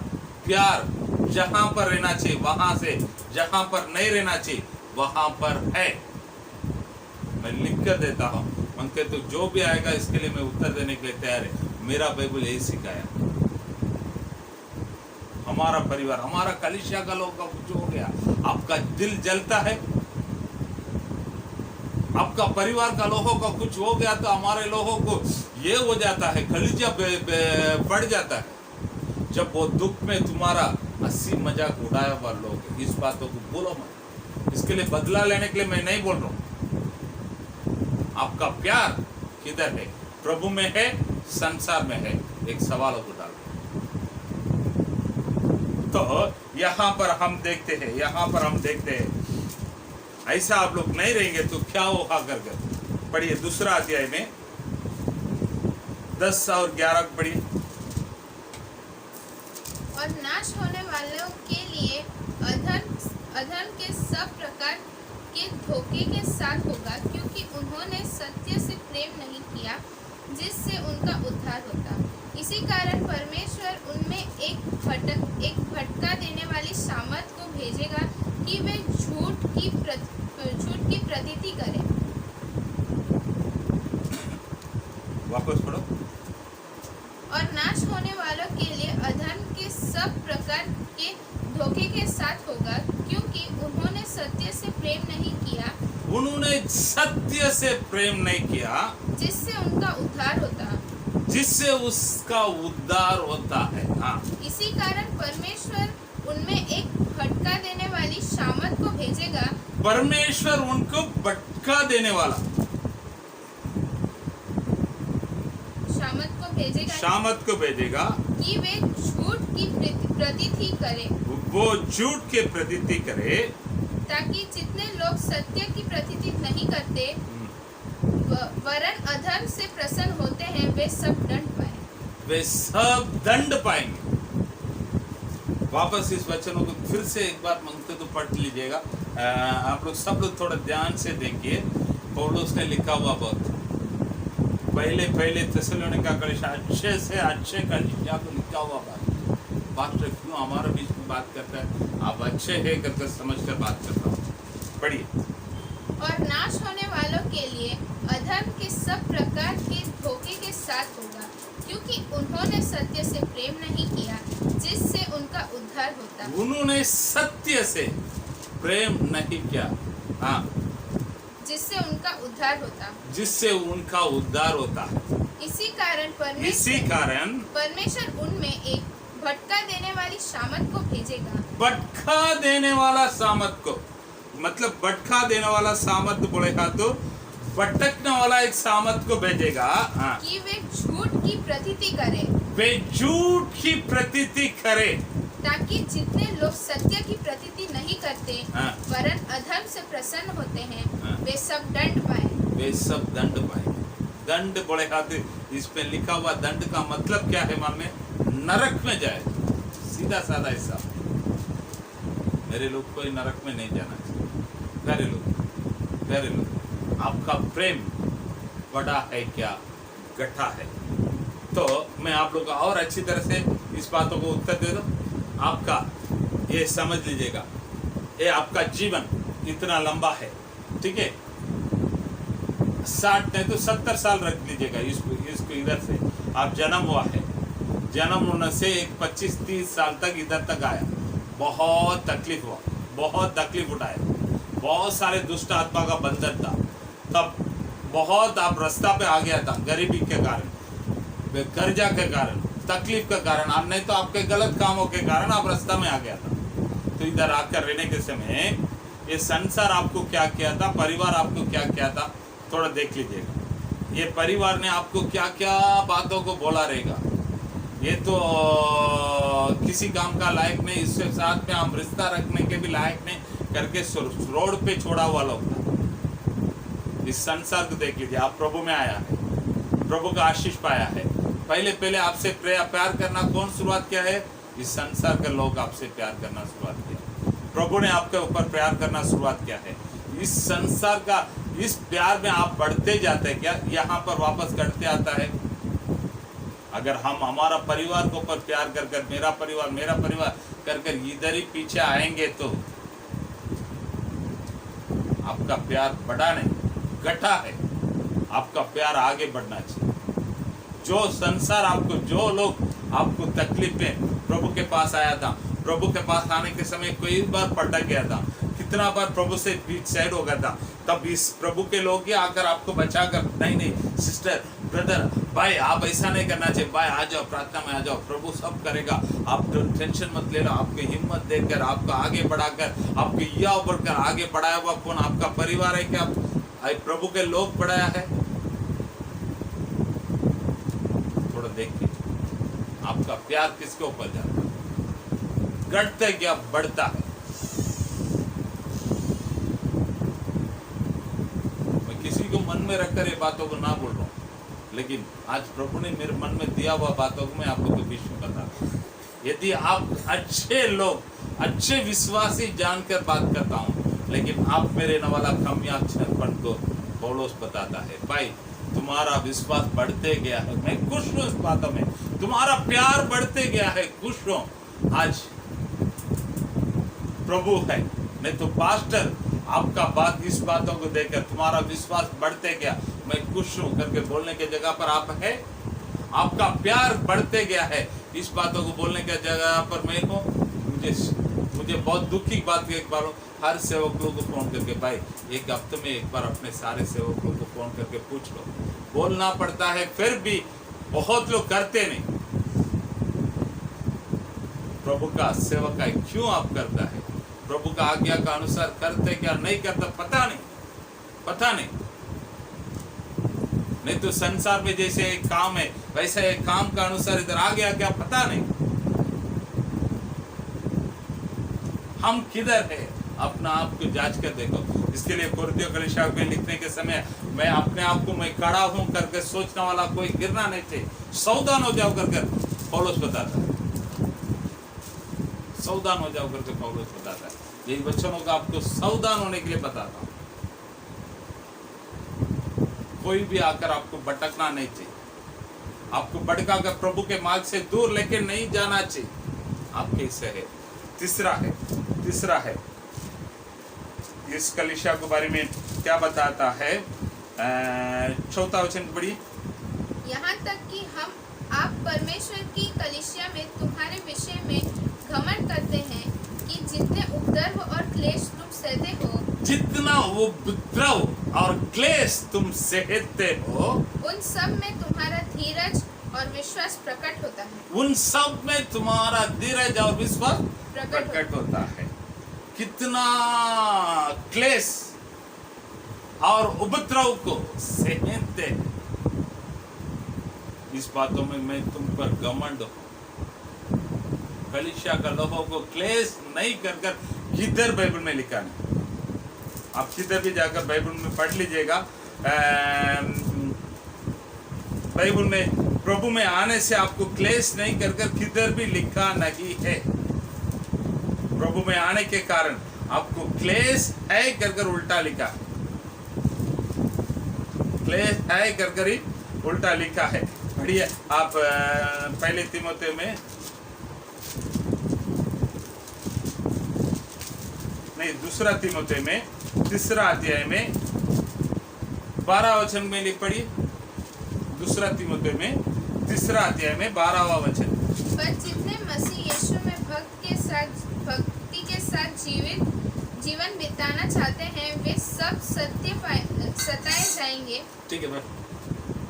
Speaker 1: प्यार जहां पर रहना चाहिए वहां से, जहां पर नहीं रहना चाहिए वहां पर है। मैं लिख कर देता हूं, उनके तो जो भी आएगा इसके लिए मैं उत्तर देने के लिए तैयार है। मेरा बाइबल यही सिखाया। हमारा परिवार, हमारा कलीसिया का लोग का कुछ हो गया, आपका दिल जलता है, आपका परिवार का लोगों का कुछ हो गया तो हमारे लोगों को ये हो जाता है, कलीसिया बढ़ जाता है। जब वो दुख में तुम्हारा हंसी मजाक उड़ाया हुआ लोग है, इस बातों को बोलो मत। इसके लिए बदला लेने के लिए मैं नहीं बोल रहा हूं। आपका प्यार किधर है? प्रभु में है, संसार में है? एक सवाल को डाल। तो यहां पर हम देखते हैं ऐसा आप लोग नहीं रहेंगे तो क्या होगा कर। पढ़िए दूसरा अध्याय में 10 और 11 पढ़िए।
Speaker 2: और नाश होने वालों के लिए अधर्म के सब प्रकार के धोखे के साथ होगा, क्योंकि उन्होंने सत्य से प्रेम नहीं किया जिससे उनका उद्धार होता। इसी कारण परमेश्वर उनमें एक भटका देने वाली सामर्थ को भेजेगा कि वे झूठ की प्रतीति करें।
Speaker 1: वापस पढ़ो।
Speaker 2: और नाश होने वालों के लिए अधर्म के सब प्रकार के धोखे के साथ होगा, क्योंकि उन्होंने सत्य से प्रेम नहीं किया
Speaker 1: जिससे
Speaker 2: उनका उद्धार होता।
Speaker 1: जिससे उसका उद्धार होता है। हाँ,
Speaker 2: इसी कारण परमेश्वर उनमें एक भटका देने वाली सामर्थ को भेजेगा।
Speaker 1: परमेश्वर उनको भटका देने वाला सामर्थ को भेजेगा
Speaker 2: कि वे झूठ की प्रतीति करें।
Speaker 1: वो झूठ के प्रतीति करे,
Speaker 2: ताकि जितने लोग सत्य की प्रतीति नहीं करते वरन अधर्म से प्रसन्न होते हैं, वे सब दंड पाएंगे।
Speaker 1: वापस इस वचनों को फिर से एक बार मांगते तो पढ़ लीजिएगा। आप लोग सब लोग थोड़ा ध्यान से देखिए। पौलुस ने लिखा हुआ बहुत पहले थिस्सलुनीका कलीसिया अच्छे कलीसिया को लिखा हुआ बात। पास्टर क्यों हमारे बीच में बात करता है? आप अच्छे है करके समझ कर बात करता हूँ। पढ़िए।
Speaker 2: और नाश होने वालों के लिए अधर्म के सब प्रकार के धोखे के साथ होगा, क्योंकि उन्होंने सत्य से प्रेम नहीं किया जिससे उनका उद्धार होता।
Speaker 1: उन्होंने सत्य से प्रेम नहीं किया, हाँ,
Speaker 2: जिससे उनका उद्धार होता। इसी कारण परमेश्वर उनमें एक भटका देने वाली सामर्थ को भेजेगा।
Speaker 1: भटका देने वाला सामर्थ को, मतलब भटका देने वाला सामर्थ बोलेगा तो भटकने वाला एक सामर्थ को भेजेगा। हाँ,
Speaker 2: कि वे झूठ की प्रतीति करें, ताकि जितने लोग सत्य की प्रतीति नहीं करते वरन अधर्म से प्रसन्न होते हैं, वे सब दंड पाए। दंड बोलेगा तो इसमें लिखा हुआ दंड का मतलब क्या है? मालूम है? नरक में जाए। सीधा साधा हिसाब। मेरे लोग कोई नरक में नहीं जाना चाहिए। प्यारे लोग, आपका प्रेम बड़ा है क्या गठा है? तो मैं आप लोग और अच्छी तरह से इस बातों को उत्तर दे दूं। आपका ये समझ लीजिएगा, ये आपका जीवन इतना लंबा है, ठीक है? 60 नहीं तो 70 साल रख लीजिएगा इसको इधर से आप जन्म हुआ है, जन्म होने से एक 25-30 साल तक इधर तक आया, बहुत तकलीफ हुआ, बहुत तकलीफ उठाया, बहुत सारे दुष्ट आत्मा का बंधन था, तब बहुत आप रास्ता पे आ गया था, गरीबी के कारण, कर्जा के कारण, तकलीफ के कारण, आप नहीं तो आपके गलत कामों के कारण आप रास्ता में आ गया था। तो इधर आकर रहने के समय ये संसार आपको क्या किया था, परिवार आपको क्या किया था, थोड़ा देख लीजिएगा। ये परिवार ने आपको क्या क्या बातों को बोला रहेगा, ये तो किसी काम का लायक नहीं, इसके साथ में हम रिश्ता रखने के भी लायक नहीं करके रोड पे छोड़ा हुआ लोग था। इस संसार को देख लीजिए। आप प्रभु में आया है, प्रभु का आशीष पाया है, पहले आपसे प्यार करना कौन शुरुआत किया है? इस संसार के लोग आपसे प्यार करना शुरुआत किया।
Speaker 1: प्रभु ने आपके ऊपर प्यार करना शुरुआत किया है। इस संसार का इस प्यार में आप बढ़ते जाते हैं क्या? यहाँ पर वापस घटते आता है। अगर हम हमारा परिवार को ऊपर प्यार कर कर मेरा परिवार कर कर इधर ही पीछे आएंगे तो आपका प्यार बढ़ा नहीं घटा है। आपका प्यार आगे बढ़ना चाहिए। जो संसार आपको, जो लोग आपको तकलीफ में प्रभु के पास आया था, प्रभु के पास आने के समय कई बार पटक गया था, कितना बार प्रभु से बीच साइड हो गया था, तब इस प्रभु के लोग ही आकर आपको बचाकर, नहीं सिस्टर, ब्रदर, भाई आप ऐसा नहीं करना चाहिए, भाई आ जाओ, प्रार्थना में आ जाओ, प्रभु सब करेगा, आप टेंशन मत लेना, आपकी हिम्मत देकर, आपको आगे बढ़ाकर, आपको या बढ़कर आगे बढ़ाया हुआ कौन? आपका परिवार है क्या? प्रभु के लोग बढ़ाया है? थोड़ा देखिए आपका प्यार किसके ऊपर जाता है? घटता क्या बढ़ता है? मैं किसी को मन में रखकर ये बातों को ना बोल रहा हूँ, लेकिन आज प्रभु ने मेरे मन में दिया हुआ बातों को मैं आपको तो विश्व बता रहा हूँ। यदि आप अच्छे लोग, अच्छे विश्वासी जानकर बात करता हूँ, लेकिन आप मेरे न वाला कमियापन को पौलुस बताता है, भाई तुम्हारा विश्वास बढ़ते गया है, मैं खुश हूँ इस बातों में, तुम्हारा प्यार बढ़ते गया है, खुश हूँ। आज प्रभु है, नहीं तो पास्टर आपका बात, इस बातों को देखकर तुम्हारा विश्वास बढ़ते गया, मैं खुश हूँ करके बोलने की जगह पर आप है, आपका प्यार बढ़ते गया है, इस बातों को बोलने की जगह पर मैं हूँ। मुझे बहुत दुखी बात एक बार हर सेवक लोगों को फोन करके, भाई एक हफ्ते में एक बार अपने सारे सेवक लोगों को फोन करके पूछ लो, बोलना पड़ता है, फिर भी बहुत लोग करते नहीं। प्रभु का सेवक है, क्यों आप करता है? प्रभु का आज्ञा का अनुसार करते क्या नहीं करता पता नहीं। नहीं तो संसार में जैसे एक काम है, वैसे एक काम का अनुसार इधर आ गया क्या पता नहीं। हम किधर है? अपना आप को जांच कर देखो। इसके लिए कुरिन्थियों कलीसिया में लिखने के समय मैं अपने आप को मैं खड़ा हूं करके सोचने वाला कोई गिरना नहीं चाहिए, सावधान हो जाओ करके पौलुस बताता है, सावधान हो जाओ करके पौलुस बताता है। यही वचनों का आपको सावधान होने के लिए बताता हूं। कोई भी आकर आपको भटकना नहीं चाहिए, आपको भटका कर प्रभु के मार्ग से दूर लेके नहीं जाना चाहिए। आपके इससे है। तीसरा है इस कलीसिया के बारे में क्या बताता है? चौथा वचन पढ़िए।
Speaker 2: यहाँ तक कि हम आप परमेश्वर की कलीसिया में तुम्हारे विषय में घमंड करते हैं कि जितने उपद्रव और क्लेश तुम सहते हो,
Speaker 1: जितना उपद्रव और क्लेश तुम सहते हो,
Speaker 2: उन सब में तुम्हारा धीरज और विश्वास प्रकट होता है।
Speaker 1: उन सब में तुम्हारा धीरज और विश्वास प्रकट होता है। कितना क्लेश और उपद्रव को सहते हैं, इस बातों में मैं तुम पर घमंड हूं। कलीसिया का लोगों को क्लेश नहीं कर कर, किधर बाइबल में लिखा नहीं, आप किधर भी जाकर बाइबल में पढ़ लीजिएगा। बाइबल में प्रभु में आने से आपको क्लेश नहीं कर कर किधर भी लिखा नहीं है। प्रभु में आने के कारण आपको क्लेश है कर कर उल्टा लिखा है, क्लेश है कर कर ही उल्टा लिखा है। बढ़िया, आप पहले तीमुथियों में नहीं, दूसरा तीमुथियों में 3 अध्याय में 12 वचन में लिख पढ़िए। दूसरा तीमुथियों में 3 अध्याय में 12वां वचन।
Speaker 2: पर जितने मसीह यीशु में भक्ति के साथ जीवन बिताना चाहते हैं, वे सब सताए जाएंगे। ठीक है,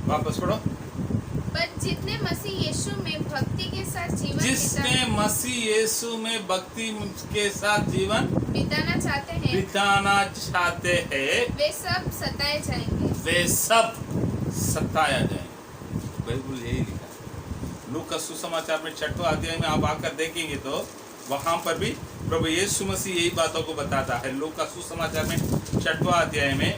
Speaker 1: वापस पढ़ो।
Speaker 2: पर जितने मसीह यीशु में भक्ति के साथ
Speaker 1: जिसने मसीह यीशु में भक्ति के साथ जीवन
Speaker 2: बिताना चाहते हैं, वे सब सताए जाएंगे।
Speaker 1: वे सब सताया जाएंगे। बाइबल यही लिखा है। लूका सुसमाचार में 6वां अध्याय में आप आकर देखेंगे तो वहां पर भी प्रभु यीशु मसीह यही बातों को बताता है। लूका सुसमाचार में 6वां अध्याय में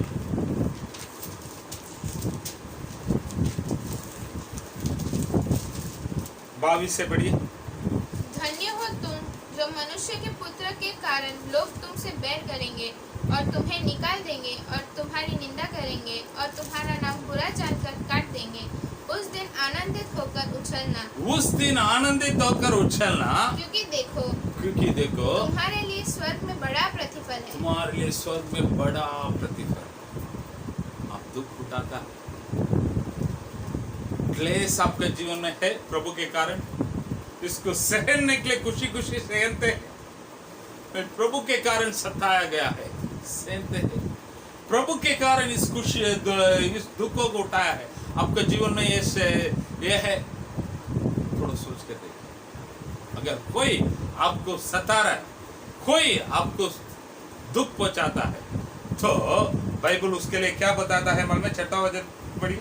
Speaker 1: 22 से पढ़िए।
Speaker 2: धन्य हो तुम जो मनुष्य के पुत्र के कारण लोग तुमसे बैर करेंगे और तुम्हें निकाल देंगे और तुम्हारी निंदा करेंगे और तुम्हारा नाम बुरा जानकर काट देंगे। उस दिन आनंदित होकर उछलना,
Speaker 1: उस दिन आनंदित होकर उछलना,
Speaker 2: क्योंकि देखो तुम्हारे लिए स्वर्ग में बड़ा प्रतिफल है।
Speaker 1: तुम्हारे लिए स्वर्ग में बड़ा प्रतिफल। आप दुख उठाता, क्लेश आपके जीवन में है प्रभु के कारण, इसको सहने के लिए खुशी खुशी सहनते हैं। प्रभु के कारण सताया गया है, सहनते हैं। प्रभु के कारण इस दुखों को उठाया है। आपके जीवन में ये है, थोड़ा सोच के देखिए। अगर कोई आपको सता रहा है, कोई आपको दुख पहुंचाता है, तो बाइबल उसके लिए क्या बताता है? मन में 6वां वचन पढ़िए।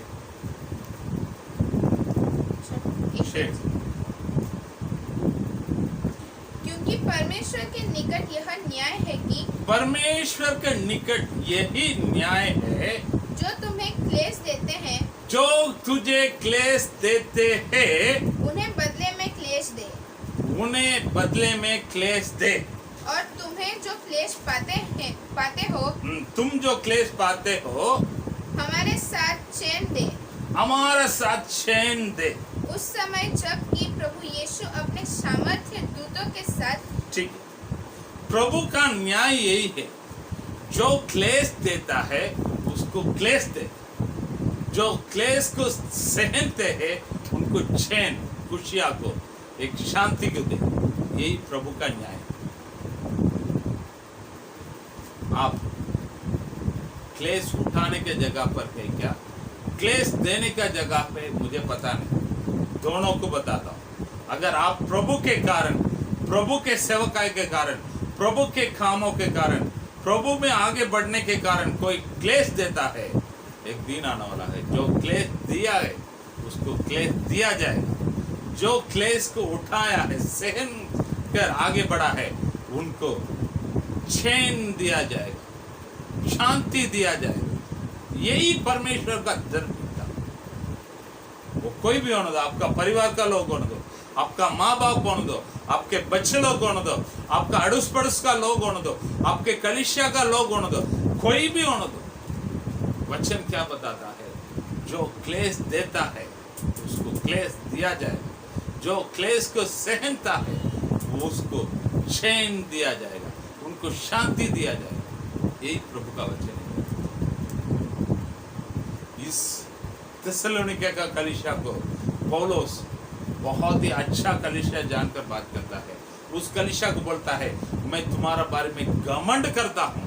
Speaker 2: क्योंकि परमेश्वर के निकट यह न्याय है कि,
Speaker 1: परमेश्वर के निकट यही न्याय है,
Speaker 2: जो तुम्हें क्लेश देते हैं,
Speaker 1: जो तुझे क्लेश देते हैं,
Speaker 2: उन्हें बदले में क्लेश दे,
Speaker 1: उन्हें बदले में क्लेश दे।
Speaker 2: और तुम्हें जो क्लेश पाते हो,
Speaker 1: तुम जो क्लेश पाते हो,
Speaker 2: हमारे साथ चैन दे,
Speaker 1: हमारा साथ चैन दे।
Speaker 2: उस समय जब कि प्रभु यीशु अपने सामर्थ्य दूतों के साथ,
Speaker 1: ठीक, प्रभु का न्याय यही है, जो क्लेश देता है उसको क्लेश दे, जो क्लेश को सहनते हैं उनको चैन, खुशियां को, एक शांति को दे। यही प्रभु का न्याय है। आप क्लेश उठाने के जगह पर है क्या, क्लेश देने का जगह पे, मुझे पता नहीं, दोनों को बताता हूं। अगर आप प्रभु के कारण, प्रभु के सेवकाई के कारण, प्रभु के कामों के कारण, प्रभु में आगे बढ़ने के कारण कोई क्लेश देता है, एक दिन आने वाला है, जो क्लेश दिया है उसको क्लेश दिया जाएगा। जो क्लेश को उठाया है, सहन कर आगे बढ़ा है, उनको चैन दिया जाएगा, शांति दिया जाएगा। यही परमेश्वर का धर्म था। वो कोई भी होने दो, आपका परिवार का लोग होने दो, आपका माँ बाप होने दो, आपके बच्चे लोग होने दो, आपका अड़ोस पड़ोस का लोग होने दो, आपके कलीसिया का लोग होने दो, कोई भी होने दो। वचन क्या बताता है? जो क्लेश देता है उसको क्लेश दिया जाएगा, जो क्लेश को सहनता है वो उसको चैन दिया जाएगा, उनको शांति दिया जाएगा। यही प्रभु का वचन है। इस थिस्सलुनीके का कलीसिया को पौलुस बहुत ही अच्छा कलीसिया जानकर बात करता है। उस कलीसिया को बोलता है, मैं तुम्हारा बारे में घमंड करता हूं।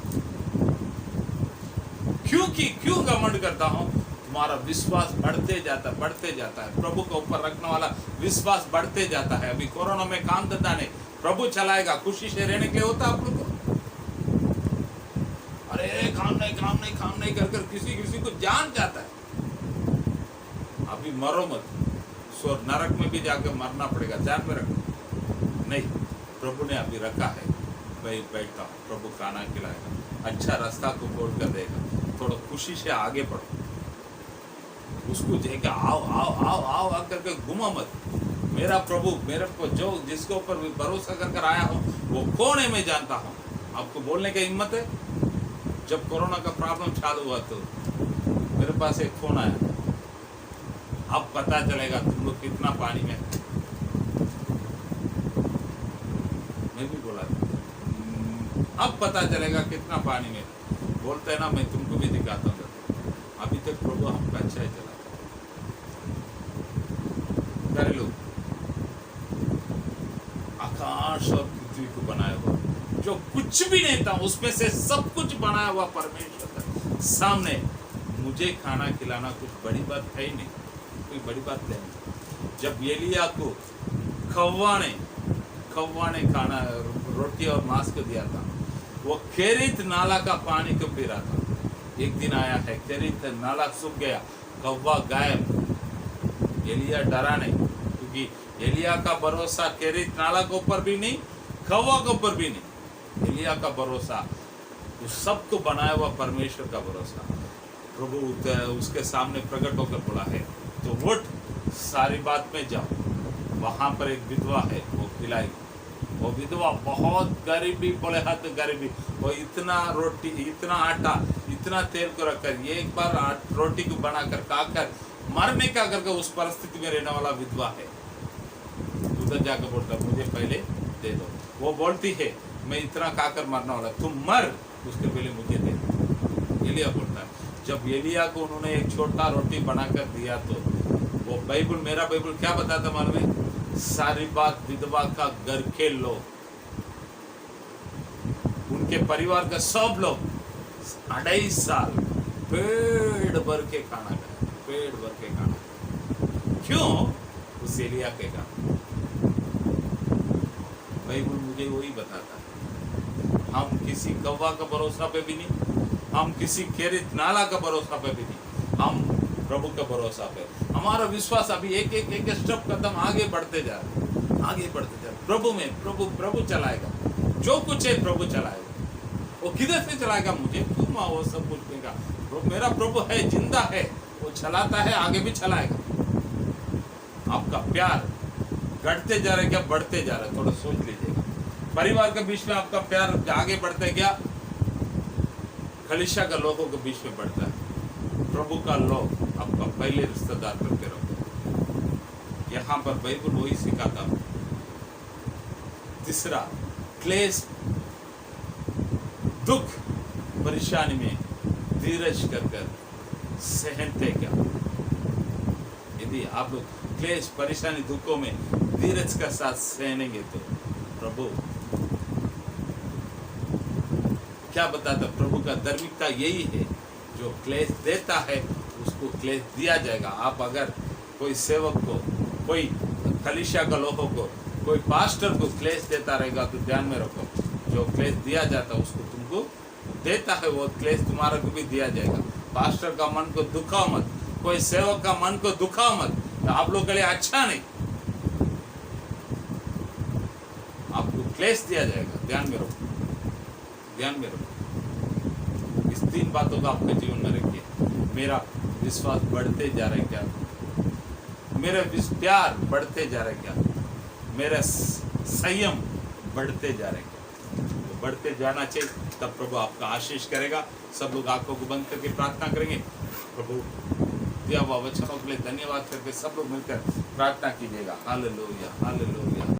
Speaker 1: क्यों घमंड करता हूं? तुम्हारा विश्वास बढ़ते जाता है, प्रभु के ऊपर रखने वाला विश्वास बढ़ते जाता है। अभी कोरोना में काम धंधा नहीं, प्रभु चलाएगा, खुशी से रहने के लिए होता आप लोग को। अरे काम नहीं कर किसी को जान जाता है। अभी मरो मत, स्वर्ग नरक में भी जाकर मरना पड़ेगा, ध्यान में रखो। नहीं, प्रभु ने अभी रखा है, भाई बैठता हूँ, प्रभु खाना खिलाएगा, अच्छा रास्ता को खोल कर देगा, थोड़ा खुशी से आगे बढ़ो। उसको देगा, आओ करके घुमा मत। मेरा प्रभु मेरे को जो जिसके ऊपर भरोसा कर आया हूँ वो कौन है मैं जानता हूँ। आपको बोलने की हिम्मत है? जब कोरोना का प्रॉब्लम चालू हुआ तो मेरे पास एक फोन आया, अब पता चलेगा तुम लोग कितना पानी में। मैं भी बोला अब पता चलेगा कितना पानी में। बोलते हैं ना, मैं तुमको भी दिखाता हूँ। अभी तक प्रभु हमका अच्छा ही चला करे। लोग आकाश और पृथ्वी को बनाया हुआ, जो कुछ भी नहीं था उसमें से सब कुछ बनाया हुआ परमेश्वर का सामने मुझे खाना खिलाना कुछ बड़ी बात है ही नहीं, कोई बड़ी बात नहीं। जब एलिया को खव्वा ने खाना रोटी और मांस को दिया था, वो केरित नाला का पानी को पी रहा था। एक दिन आया है, केरित नाला सूख गया, कौवा गायब। एलिया डरा नहीं, क्योंकि एलिया का भरोसा केरित नाला के ऊपर भी नहीं, कौवा के ऊपर भी नहीं। एलिया का भरोसा उस सबको बनाया हुआ परमेश्वर का भरोसा। प्रभु उसके सामने प्रकट होकर बोला है, तो उठ सारी बात में जाओ, वहां पर एक विधवा है, वो खिलाएगी। वो विधवा बहुत गरीबी, बोले हाथ गरीबी, वो इतना रोटी, इतना आटा, इतना तेल को रखकर एक बार रोटी को बनाकर खाकर मरने का करके उस परिस्थिति में रहने वाला विधवा है। उधर जाकर बोलता मुझे पहले दे दो। वो बोलती है मैं इतना खाकर मरने वाला, तुम मर, उसके पहले मुझे दे दो। एलिया बोलता है जब एलिया को उन्होंने एक छोटा रोटी बनाकर दिया तो वो बाइबल, मेरा बाइबल क्या बताता मालूम है? सारी बात विधवा का घर के लोग, उनके परिवार का सब लोग 2.5 साल पेट भर के खाना खाया, पेट भर के खाना। क्यों? उस एलिया के काम। बाइबल मुझे वही बताता है। हम किसी कौवा का भरोसा पे भी नहीं, हम किसी केरित नाला का भरोसा पे भी नहीं, हम प्रभु का भरोसा पे। हमारा विश्वास अभी एक स्टेप कदम आगे बढ़ते जा रहे, आगे बढ़ते जा रहे। प्रभु में, प्रभु चलाएगा, जो कुछ है प्रभु चलाएगा। वो किधर से चलाएगा? मुझे तुम वो सब कुछ देगा। मेरा प्रभु है, जिंदा है, वो चलाता है, आगे भी चलाएगा। आपका प्यार घटते जा रहा है क्या बढ़ते जा रहा है? थोड़ा सोच लीजिएगा। परिवार के बीच में आपका प्यार आगे बढ़ता है क्या? कलीसिया का लोगों के बीच में बढ़ता है। प्रभु का लोग आपका पहले रिश्तेदार करके रखो। यहाँ पर बाइबल वही सिखाता है। तीसरा, क्लेश, दुख, परेशानी में धीरज कर सहनते क्या? यदि आप लोग क्लेश, परेशानी, दुखों में धीरज का साथ सहनेंगे तो प्रभु क्या बताता? प्रभु का धार्मिकता यही है, जो क्लेश देता है उसको क्लेश दिया जाएगा। आप अगर कोई सेवक को, कोई कलीसिया का लोगों को, कोई पास्टर को क्लेश देता रहेगा तो ध्यान में रखो, जो क्लेश दिया जाता है उसको तुमको देता है, वो क्लेश तुम्हारा को भी दिया जाएगा। पास्टर का मन को दुखाओ मत, कोई सेवक का मन को दुखाओ मत, तो आप लोग के लिए अच्छा नहीं, आपको क्लेश दिया जाएगा। ध्यान में रखो, ध्यान में रखो। इस 3 बातों को आपके जीवन में रखिए। मेरा विश्वास बढ़ते जा रहा है क्या? मेरा प्यार बढ़ते जा रहा है क्या? मेरा संयम बढ़ते जा रहा है क्या? तो बढ़ते जाना चाहिए, तब प्रभु आपका आशीष करेगा। सब लोग आंखों को बंद करके प्रार्थना करेंगे। प्रभु दिया हुआ वचनों के लिए धन्यवाद करके सब लोग मिलकर प्रार्थना कीजिएगा। Hallelujah, hallelujah.